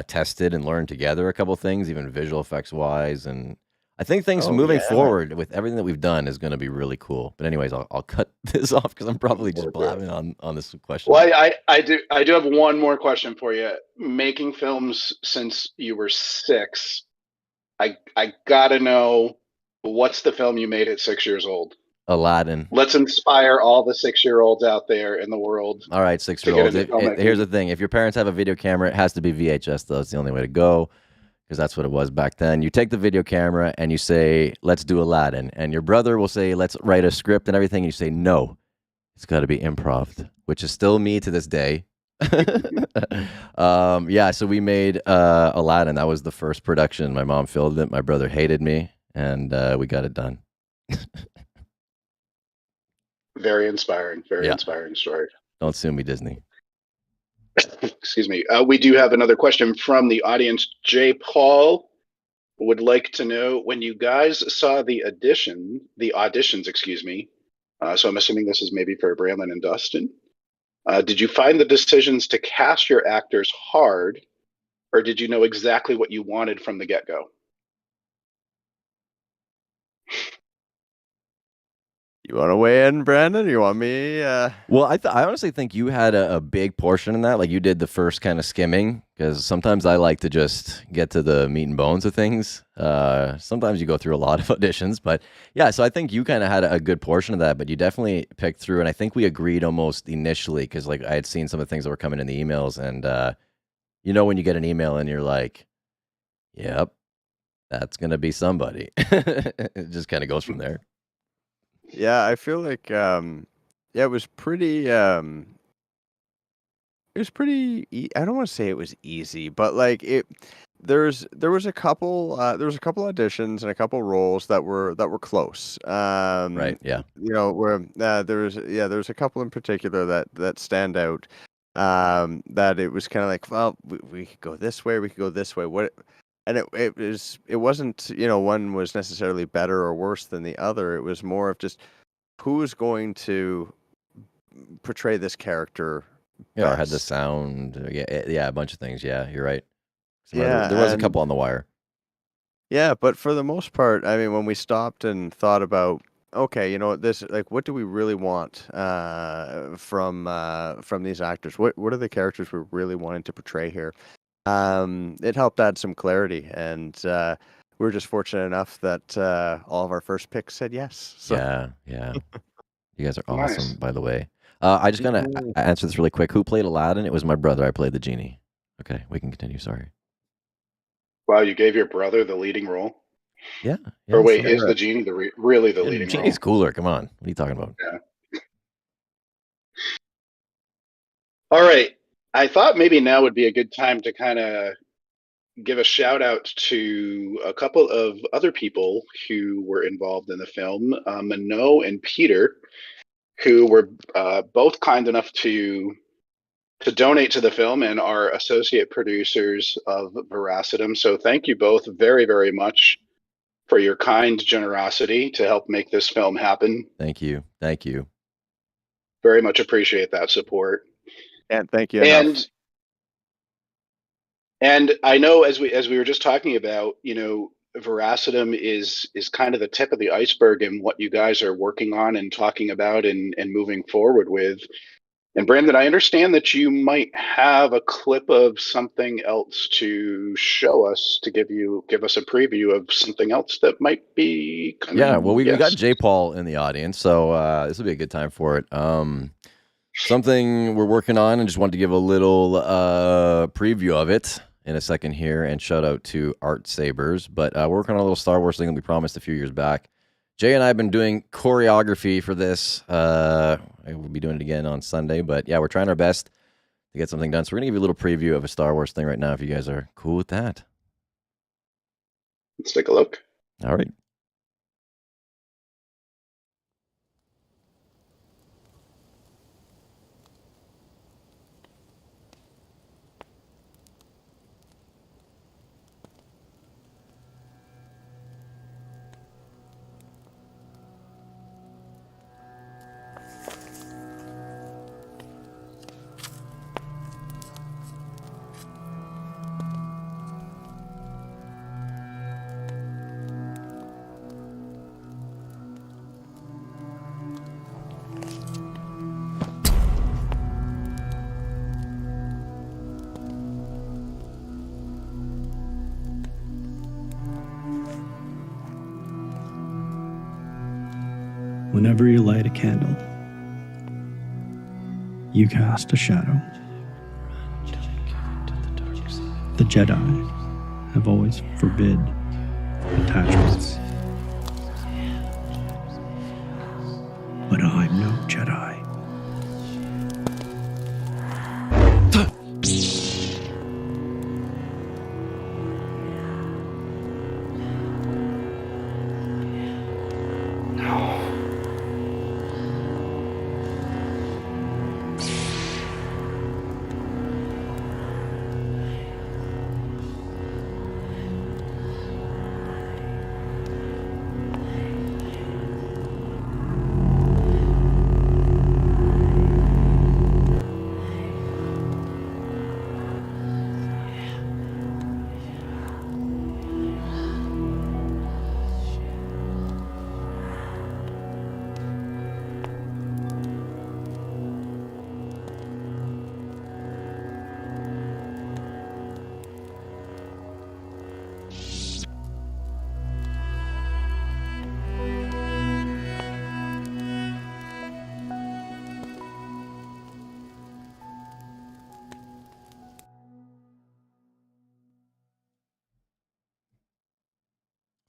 tested and learned together a couple things, even visual effects wise. And I think things Oh moving yeah. forward with everything that we've done is going to be really cool. But anyways, I'll cut this off because I'm probably just blabbing on this question. Well, I do have one more question for you. Making films since you were 6, I gotta know, what's the film you made at 6 years old? Aladdin. Let's inspire all the 6-year-olds out there in the world. All right, to get 6-year-olds. into filmmaking. Here's the thing: if your parents have a video camera, it has to be VHS. Though it's the only way to go because that's what it was back then. You take the video camera and you say, "Let's do Aladdin," and your brother will say, "Let's write a script and everything." And you say, "No, it's got to be improv," which is still me to this day. Yeah, so we made Aladdin. That was the first production. My mom filmed it. My brother hated me, and we got it done. Very inspiring. Very Yeah. inspiring story. Don't sue me, Disney. Excuse me. We do have another question from the audience. J. Paul would like to know, when you guys saw the auditions, excuse me. So I'm assuming this is maybe for Brandon and Dustin. Did you find the decisions to cast your actors hard, or did you know exactly what you wanted from the get-go? You want to weigh in, Brandon? You want me? Well, I honestly think you had a big portion in that. Like you did the first kind of skimming, because sometimes I like to just get to the meat and bones of things. Sometimes you go through a lot of auditions, but yeah, so I think you kind of had a good portion of that, but you definitely picked through. And I think we agreed almost initially because like I had seen some of the things that were coming in the emails, and when you get an email and you're like, yep, that's going to be somebody. It just kind of goes from there. Yeah, I feel like it was pretty I don't want to say it was easy, but like there was a couple auditions and a couple roles that were close. Right, yeah. Where there was a couple in particular that stand out. That it was kind of like, well, we could go this way, we could go this way. And it wasn't, one was necessarily better or worse than the other. It was more of just who is going to portray this character Yeah, or had the best. sound. Yeah, a bunch of things. Yeah, you're right. Yeah, There was a and couple on the wire. yeah, but for the most part, I mean, when we stopped and thought about, okay, what do we really want from these actors? What are the characters we're really wanting to portray here? It helped add some clarity, and we were just fortunate enough that all of our first picks said yes. So. Yeah. You guys are Nice. awesome, by the way. I just gonna answer this really quick. Who played Aladdin? It was my brother. I played the genie. Okay, we can continue. Sorry. Wow, you gave your brother the leading role? Yeah. Or wait, so- is the genie really the Yeah, leading genie's role? cooler. Come on. What are you talking about? Yeah. All right. I thought maybe now would be a good time to kind of give a shout out to a couple of other people who were involved in the film, Minot and Peter, who were both kind enough to donate to the film and are associate producers of Veracitum. So thank you both very, very much for your kind generosity to help make this film happen. Thank you. Very much appreciate that support. And thank you enough. And I know, as we were just talking about, Veracitum is kind of the tip of the iceberg in what you guys are working on and talking about and moving forward with. And Brandon, I understand that you might have a clip of something else to show us, to give us a preview of something else that might be coming. Yeah, well, we got J. Paul in the audience, so this will be a good time for it. Something we're working on, and just wanted to give a little preview of it in a second here, and shout out to Art Sabers. But we're working on a little Star Wars thing that we promised a few years back. Jay and I have been doing choreography for this. We'll be doing it again on Sunday, but yeah, we're trying our best to get something done. So we're gonna give you a little preview of a Star Wars thing right now, if you guys are cool with that. Let's take a look. All right. Whenever you light a candle, you cast a shadow. The Jedi have always forbid attachments. But I'm no Jedi.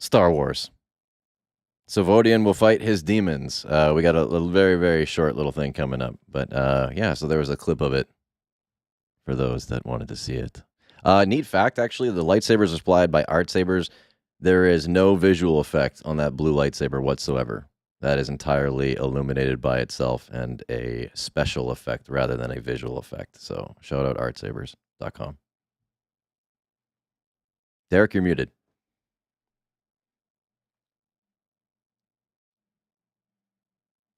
Star Wars. Savodian will fight his demons. We got a little, very, very short little thing coming up. But yeah, so there was a clip of it for those that wanted to see it. Neat fact, actually, the lightsabers are supplied by Art Sabers. There is no visual effect on that blue lightsaber whatsoever. That is entirely illuminated by itself and a special effect rather than a visual effect. So shout out artsabers.com. Derek, you're muted.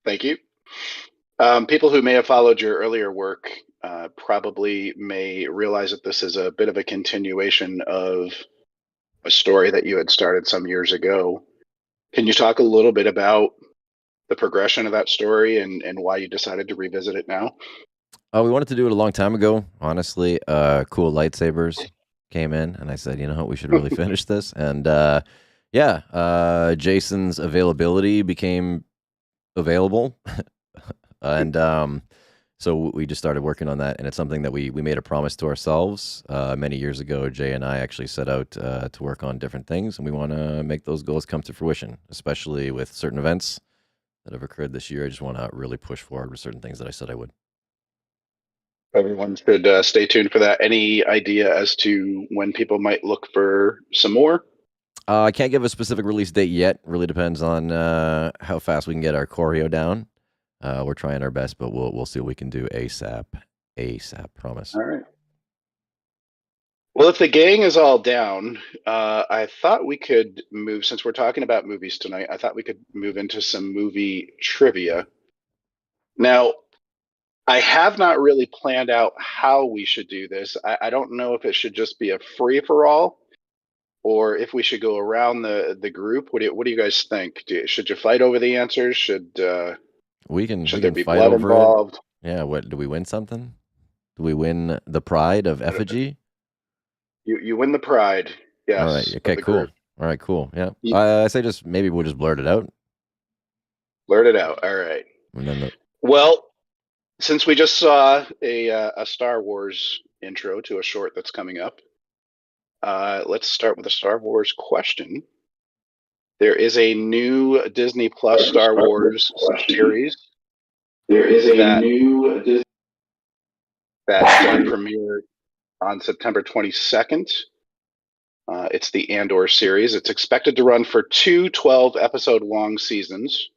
Thank you. People who may have followed your earlier work probably may realize that this is a bit of a continuation of a story that you had started some years ago. Can you talk a little bit about the progression of that story and why you decided to revisit it now? We wanted to do it a long time ago. Honestly, cool lightsabers came in, and I said, you know what, we should really finish this. And Jason's availability became available, and so we just started working on that. And it's something that we made a promise to ourselves many years ago. Jay and I actually set out to work on different things, and we want to make those goals come to fruition, especially with certain events that have occurred this year. I just want to really push forward with certain things that I said I would. Everyone should stay tuned for that. Any idea as to when people might look for some more? I can't give a specific release date yet. Really depends on how fast we can get our choreo down. We're trying our best, but we'll see what we can do ASAP. ASAP, promise. All right. Well, if the gang is all down, I thought we could move, since we're talking about movies tonight, I thought we could move into some movie trivia. Now, I have not really planned out how we should do this. I don't know if it should just be a free-for-all or if we should go around the group. What do you guys think? Should you fight over the answers? Should there be fight blood over involved? It. Yeah, what, do we win something? Do we win the pride of effigy? You win the pride. Yes. All right. Okay, cool. Group. All right, cool. Yeah. I say just maybe we'll just blurt it out. Blurt it out. All right. And then Well, since we just saw a Star Wars intro to a short that's coming up, let's start with a Star Wars question. There is a new Disney Plus Star Wars series. There is a new Disney that premiered on September 22nd. It's the Andor series. It's expected to run for 2 12-episode-long seasons.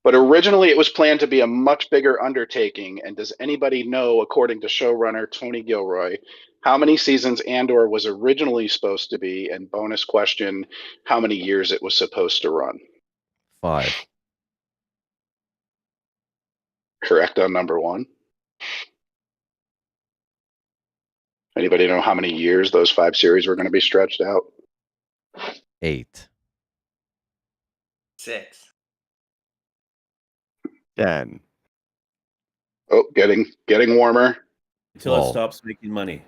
But originally, it was planned to be a much bigger undertaking. And does anybody know, according to showrunner Tony Gilroy, how many seasons Andor was originally supposed to be? And bonus question, how many years it was supposed to run? 5. Correct on number 1. Anybody know how many years those 5 series were going to be stretched out? 8. 6. 10. Oh, getting warmer. Until it stops making money.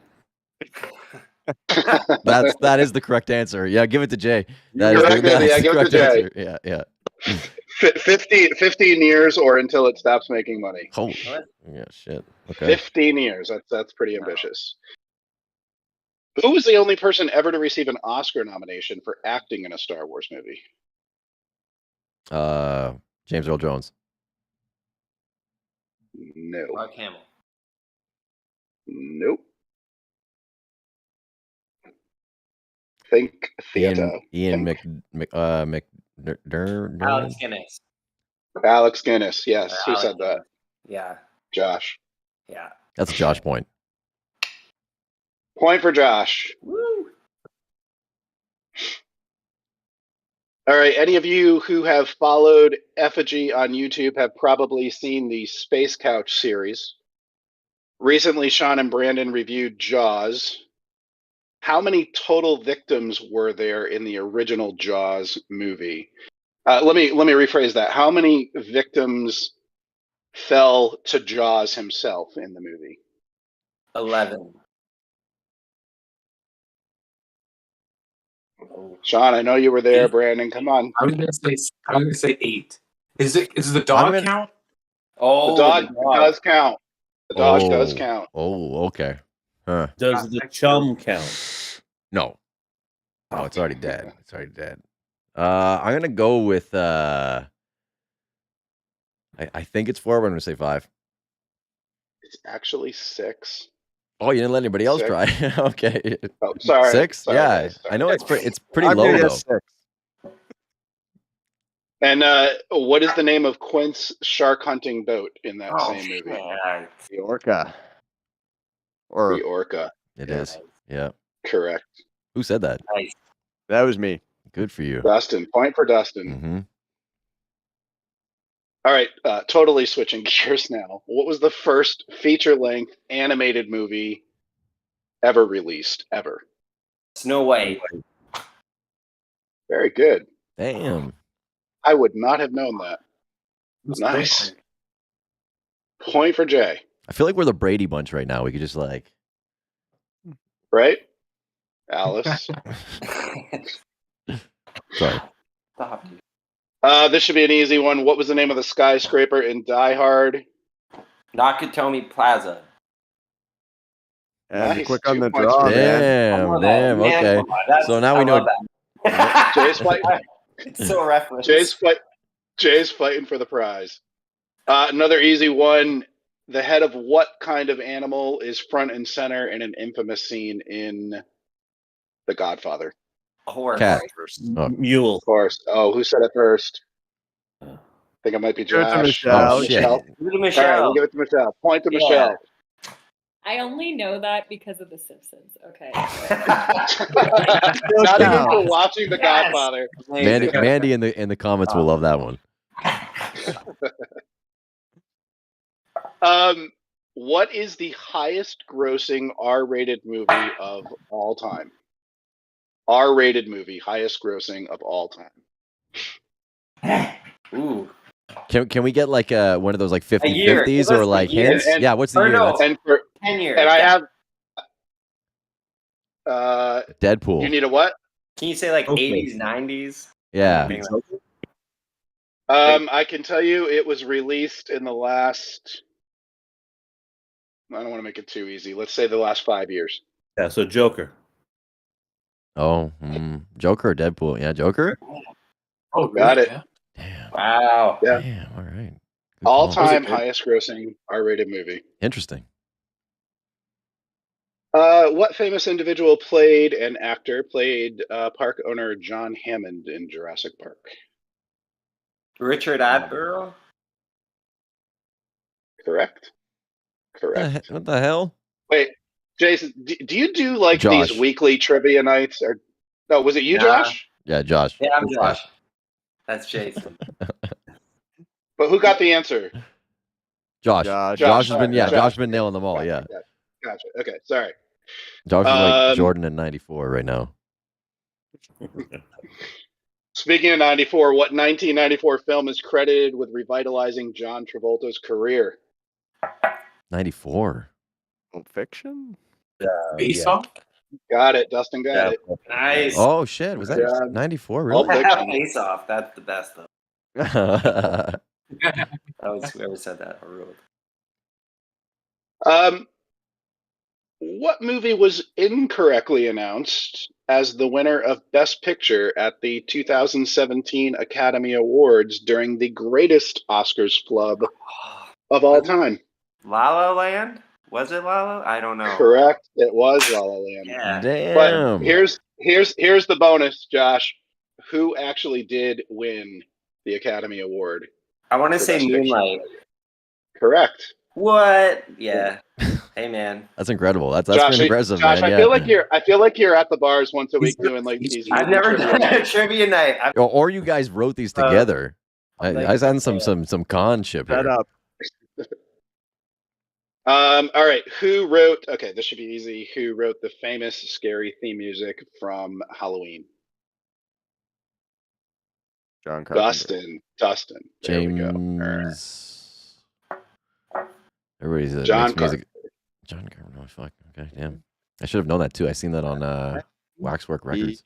That is the correct answer. Yeah, give it to Jay. Give it to Jay. Answer. Yeah. 15 years or until it stops making money. Holy, yeah, shit. Okay. 15 years. That's pretty ambitious. Who was the only person ever to receive an Oscar nomination for acting in a Star Wars movie? James Earl Jones. No. Mark Hamill. Nope. Think theater. Ian Alex McDermott. Guinness. Alex Guinness. Yes. Who Alex said that? Guinness. Yeah. Josh. Yeah. That's a Josh point. Point for Josh. Woo. All right. Any of you who have followed Effigy on YouTube have probably seen the Space Couch series. Recently, Sean and Brandon reviewed Jaws. How many total victims were there in the original Jaws movie? Let me rephrase that. How many victims fell to Jaws himself in the movie? 11. Sean, I know you were there. Brandon, come on. I was gonna say 8. Is the dog count? Oh, the dog does count. The dog does count. Oh, okay. Huh. Does the chum count? No. Oh, it's already dead. It's already dead. I'm gonna go with I think it's 4, but I'm gonna say 5. It's actually 6. Oh, you didn't let anybody else 6. try. Okay. Oh, sorry. 6? Sorry, Yeah. guys, sorry. I know it's pretty I'm low gonna though. guess 6. And what is the name of Quint's shark hunting boat in that same movie? The Orca. Or The Orca. It is. Yeah. Correct. Who said that? Nice. that was me. Good for you. Dustin. Point for Dustin. Mm-hmm. All right. Totally switching gears now. What was the first feature-length animated movie ever released? Ever. Snow White. Very good. Damn. I would not have known that. Nice. Point for Jay. I feel like we're the Brady Bunch right now. We could just like. Right? Alice. Sorry. Stop. This should be an easy one. What was the name of the skyscraper in Die Hard? Nakatomi Plaza. And Nice. quick on 2 the points draw, for man. Damn. Okay. So now we know. Jay's fighting. It's so reference. Jay's fighting for the prize. Another easy one. The head of what kind of animal is front and center in an infamous scene in The Godfather? Horse. Cat. Oh. Mule. Of course. Oh, who said it first? I think it might be Give it to Josh. Michelle. Oh, shit. Give it to Michelle. All right, we'll give it to Michelle. Point to Yeah. Michelle. I only know that because of The Simpsons. Okay. Not even for watching The Godfather. Mandy in the comments will love that one. What is the highest grossing R-rated movie of all time? R-rated movie, highest grossing of all time. Ooh. Can we get like one of those like 50 year. 50s Give us or the like year. hints? And- Yeah, what's the or year? no. That's 10 years. And I have Deadpool. you need a what? Can you say like Okay. 80s, 90s? Yeah. I can tell you it was released in the last, I don't want to make it too easy. Let's say the last 5 years. Yeah, so Joker. Oh, Joker or Deadpool? Yeah, Joker. Oh, Got it. Yeah. Damn. Wow. Yeah. Damn. All right. Good All call. time highest grossing R-rated movie. Interesting. What famous individual played park owner John Hammond in Jurassic Park? Richard Attenborough? Correct. Correct. What the hell? Wait, Jason, do you do like Josh. these weekly trivia nights? Or no, was it you, Nah. Josh? Yeah, Josh. Yeah, I'm Josh. That's Jason. But who got the answer? Josh. Josh. Josh has been Josh. Josh has been nailing them all. Yeah. Gotcha. Okay, sorry. Josh is like Um, Jordan in '94 right now. Speaking of 94, what 1994 film is credited with revitalizing John Travolta's career? '94. Pulp Fiction? Face Off? Got it. Dustin got it. Nice. Oh shit! Was that Yeah. '94? Pulp Really? Fiction. Face Off. That's the best though. That was whoever said that. I wrote. What movie was incorrectly announced as the winner of Best Picture at the 2017 Academy Awards during the greatest Oscars flub of all time? La La Land? Was it La La? I don't know. Correct. It was La La Land. Yeah. But Damn. here's the bonus, Josh. Who actually did win the Academy Award? I want to for say Best Picture? Moonlight. Correct. What? Yeah. Hey man. That's incredible. That's Josh, pretty impressive, Josh, man. I feel like you're at the bars once a week doing like these. I've movie never trivia done a nights. trivia night. Or you guys wrote these together. I had some con ship Shut here. up. All right. Who wrote? Okay, this should be easy. Who wrote the famous scary theme music from Halloween? John Carpenter. Dustin. There we go. James. Everybody's John makes music. John Carpenter. Oh, fuck. Okay, damn. I should have known that too. I seen that on Waxwork Records.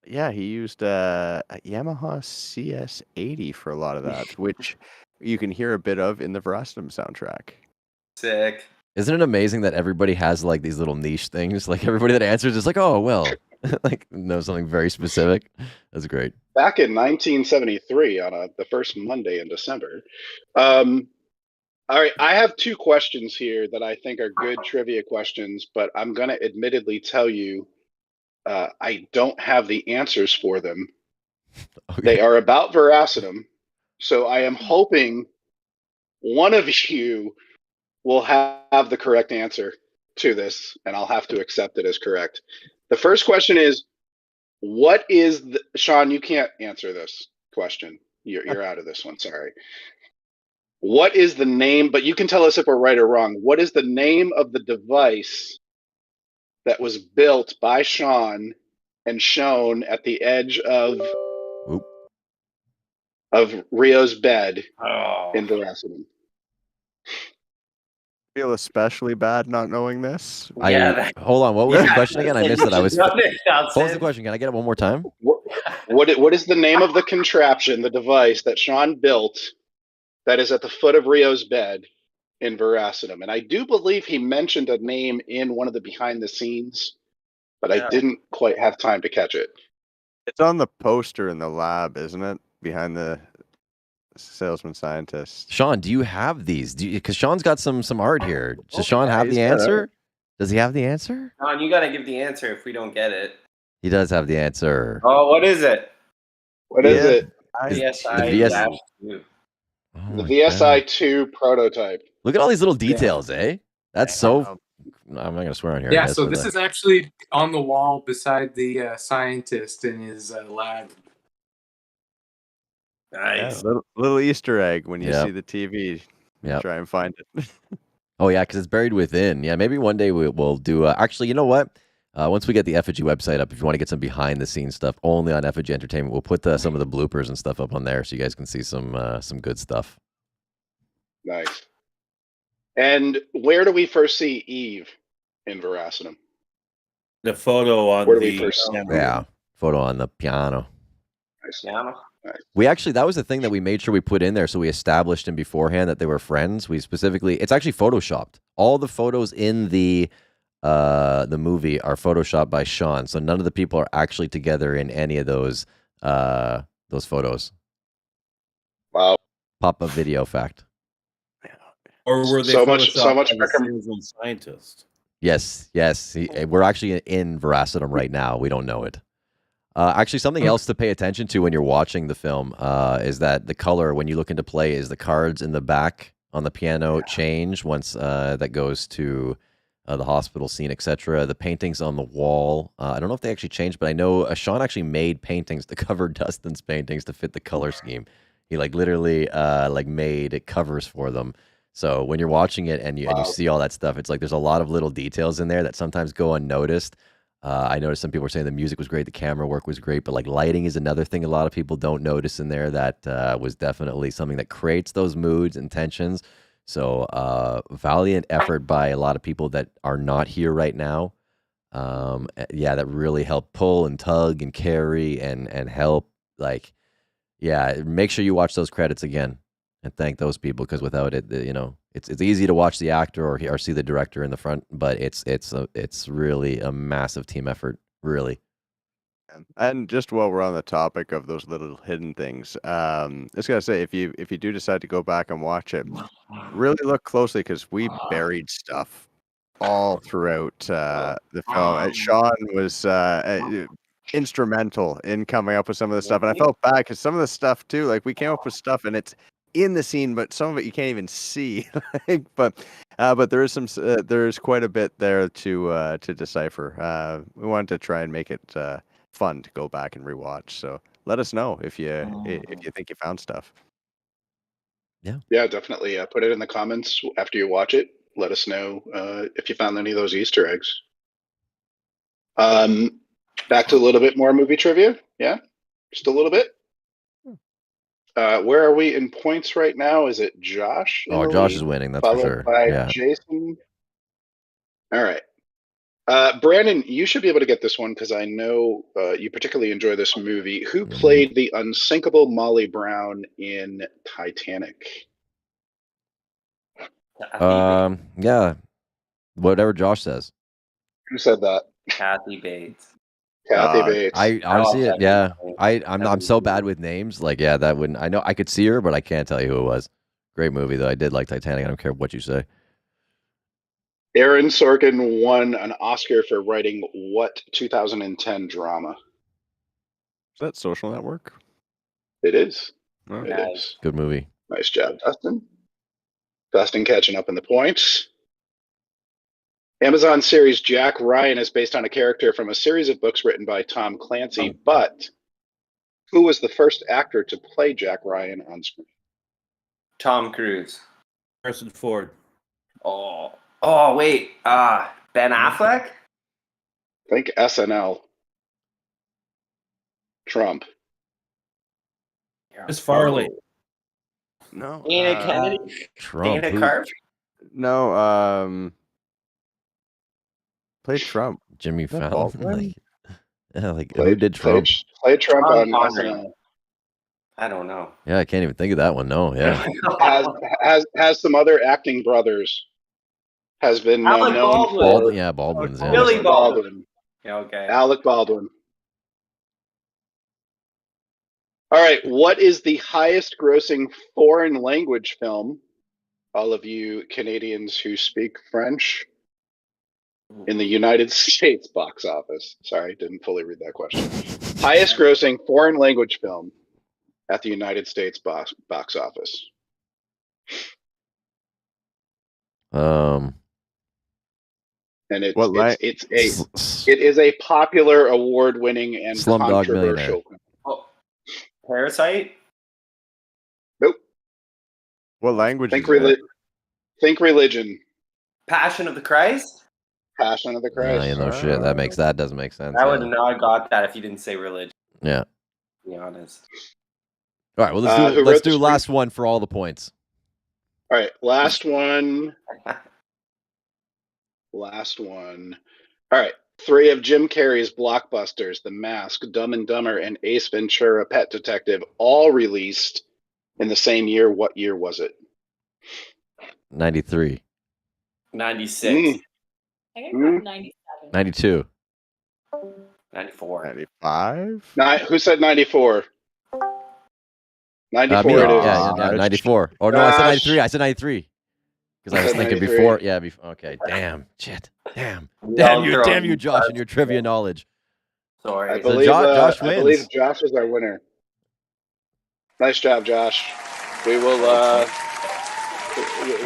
Yeah, he used a Yamaha CS80 for a lot of that, which you can hear a bit of in the Veracitum soundtrack. Sick. Isn't it amazing that everybody has like these little niche things? Like everybody that answers is like, oh well, like knows something very specific. That's great. Back in 1973 on the first Monday in December. All right, I have two questions here that I think are good trivia questions, but I'm going to admittedly tell you I don't have the answers for them. Okay. They are about Veracitum, so I am hoping one of you will have the correct answer to this, and I'll have to accept it as correct. The first question is, what is the... Sean, you can't answer this question. You're out of this one, sorry. What is the name, but you can tell us if we're right or wrong. What is the name of the device that was built by Sean and shown at the edge of Rio's bed in Veracitum? Feel especially bad not knowing this. Hold on. What was the question again? I missed it. What was the question? Can I get it one more time? What is the name of the contraption, the device that Sean built that is at the foot of Rio's bed in Veracitum? And I do believe he mentioned a name in one of the behind the scenes, but I didn't quite have time to catch it. It's on the poster in the lab, isn't it? Behind the salesman scientist. Sean, do you have these? Because Sean's got some art here. Does Sean have the answer? Does he have the answer? Sean, you got to give the answer if we don't get it. He does have the answer. Oh, what is it? What is it? VSI. The VSI-2 prototype. Look at all these little details, eh? That's so... I'm not going to swear on here. Yeah, so this is actually on the wall beside the scientist in his lab. Nice. Yeah, little Easter egg when you see the TV. Try and find it. Oh, yeah, because it's buried within. Yeah, maybe one day we'll do... actually, you know what? Once we get the Effigy website up, if you want to get some behind-the-scenes stuff only on Effigy Entertainment, we'll put some of the bloopers and stuff up on there so you guys can see some good stuff. Nice. And where do we first see Eve in Veracitum? The photo on photo on the piano. Nice. Piano. We actually, that was the thing that we made sure we put in there, so we established him beforehand that they were friends. We specifically, it's actually photoshopped. All the photos in the movie are photoshopped by Sean, so none of the people are actually together in any of those photos. Wow. Pop a video fact. Or were they so much scientist? Yes. We're actually in Veracitum right now. We don't know it. Actually, something else to pay attention to when you're watching the film is that the color, when you look into play, is the cards in the back on the piano change once that goes to the hospital scene, etc. The paintings on the wall, I don't know if they actually changed, but I know Sean actually made paintings to cover Dustin's paintings to fit the color scheme. He literally made covers for them. So when you're watching it and you see all that stuff, it's like there's a lot of little details in there that sometimes go unnoticed. I noticed some people were saying the music was great, the camera work was great, but lighting is another thing a lot of people don't notice in there that was definitely something that creates those moods and tensions. So valiant effort by a lot of people that are not here right now. That really helped pull and tug and carry and help yeah, make sure you watch those credits again and thank those people, because without it, you know, it's easy to watch the actor or see the director in the front, but it's really a massive team effort, really. And just while we're on the topic of those little hidden things, I was gonna say, if you do decide to go back and watch it, really look closely, because we buried stuff all throughout the film. And Sean was instrumental in coming up with some of the stuff, and I felt bad because some of the stuff too, like we came up with stuff and it's in the scene, but some of it you can't even see. But there is there's quite a bit there to decipher. We wanted to try and make it fun to go back and rewatch. So let us know if you think you found stuff. Yeah, definitely. Put it in the comments after you watch it. Let us know if you found any of those Easter eggs. Back to a little bit more movie trivia. Yeah, just a little bit. Where are we in points right now? Is it Josh? Oh, Josh is winning, that's for followed sure. by Yeah. Jason. All right. Brandon, you should be able to get this one because I know you particularly enjoy this movie. Who played the unsinkable Molly Brown in Titanic? Yeah, whatever Josh says. Who said that? Kathy Bates. Kathy Bates. I honestly, I'll check yeah, it out. I'm so bad with names. Like, yeah, that wouldn't. I know I could see her, but I can't tell you who it was. Great movie though. I did like Titanic. I don't care what you say. Aaron Sorkin won an Oscar for writing what 2010 drama? Is that Social Network? It is. Oh. It is. Good movie. Nice job, Dustin. Dustin catching up in the points. Amazon series Jack Ryan is based on a character from a series of books written by Tom Clancy, but who was the first actor to play Jack Ryan on screen? Tom Cruise. Harrison Ford. Oh, wait. Ben Affleck? Think SNL. Trump. Chris Farley. No. Dana Kennedy? Trump. Dana Who? Carvey? No. Played Trump. Jimmy Is that Fallon. Baldwin? Like who did Trump? Played Trump on Connery. SNL. I don't know. Yeah, I can't even think of that one. No, yeah. Has some other acting brothers. Has been Alec known Baldwin. for Yeah, Baldwin's. Yeah. Billy Baldwin. Yeah, okay. Alec Baldwin. All right, what is the highest grossing foreign language film, all of you Canadians who speak French, in the United States box office? Sorry, didn't fully read that question. Highest grossing foreign language film at the United States box office. And it is a popular, award-winning, and Slumdog Millionaire. controversial. Parasite? Nope. What language Think is that? Think religion. Passion of the Christ? Passion of the Christ. Yeah, no shit. That doesn't make sense. I would not have got that if you didn't say religion. Yeah. To be honest. All right. Well, let's do last one for all the points. All right, last one. Last one. All right. 3 of Jim Carrey's blockbusters, The Mask, Dumb and Dumber, and Ace Ventura: Pet Detective, all released in the same year. What year was it? 93. 96. I think it was 97. 92. 94. 95? Who said 94? 94 Me, it is. yeah, 94. Oh, no, I said 93. I said 93. Because I was thinking 93. before. Yeah, okay. Damn. Shit. Damn you, Josh, and your trivia knowledge. Sorry. I believe, Josh wins. I believe Josh is our winner. Nice job, Josh. We will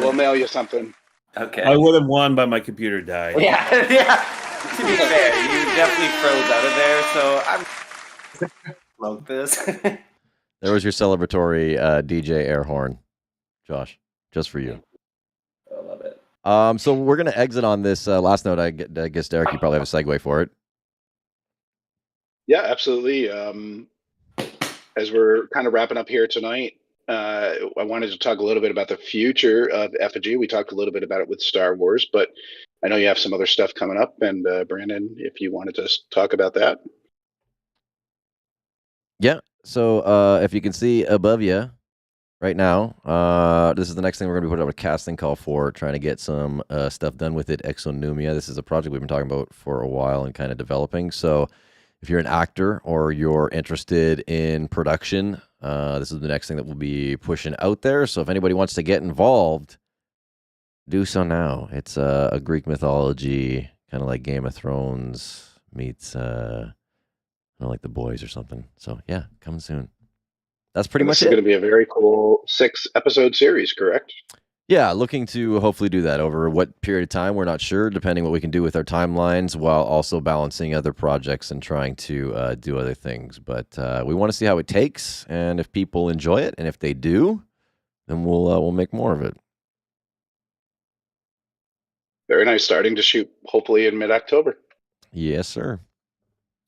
we'll mail you something. Okay. I would have won, but my computer died. Yeah. To be fair, you definitely froze out of there, so I'm smoke this. There was your celebratory DJ air horn, Josh, just for you. I love it. So we're gonna exit on this last note. I guess Derek, you probably have a segue for it. Yeah, absolutely. As we're kind of wrapping up here tonight, I wanted to talk a little bit about the future of Effigy. We talked a little bit about it with Star Wars, but I know you have some other stuff coming up. And Brandon, if you wanted to talk about that. Yeah. So if you can see above you right now, this is the next thing we're going to be putting out a casting call for, trying to get some stuff done with it. Exonumia. This is a project we've been talking about for a while and kind of developing. So if you're an actor or you're interested in production, this is the next thing that we'll be pushing out there. So if anybody wants to get involved, do so now. It's a Greek mythology, kind of like Game of Thrones meets, like The Boys or something. So yeah, coming soon. That's pretty And much this is it. going to be a very cool 6-episode series, correct? Yeah, looking to hopefully do that over what period of time, we're not sure, depending what we can do with our timelines, while also balancing other projects and trying to do other things. But we want to see how it takes, and if people enjoy it, and if they do, then we'll make more of it. Very nice. Starting to shoot hopefully in mid-October. Yes, sir.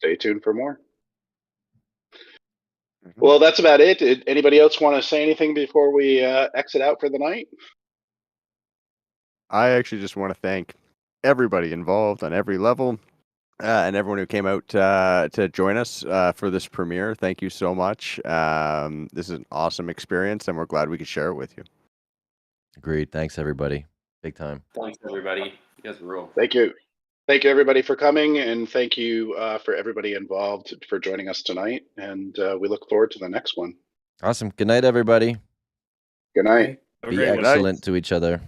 Stay tuned for more. Well, that's about it. Did anybody else want to say anything before we exit out for the night? I actually just want to thank everybody involved on every level and everyone who came out to join us for this premiere. Thank you so much. This is an awesome experience, and we're glad we could share it with you. Agreed. Thanks, everybody. Big time. Thanks, everybody. You guys rule. Thank you. Thank you, everybody, for coming, and thank you for everybody involved for joining us tonight. And we look forward to the next one. Awesome. Good night, everybody. Good night. Be excellent to each other.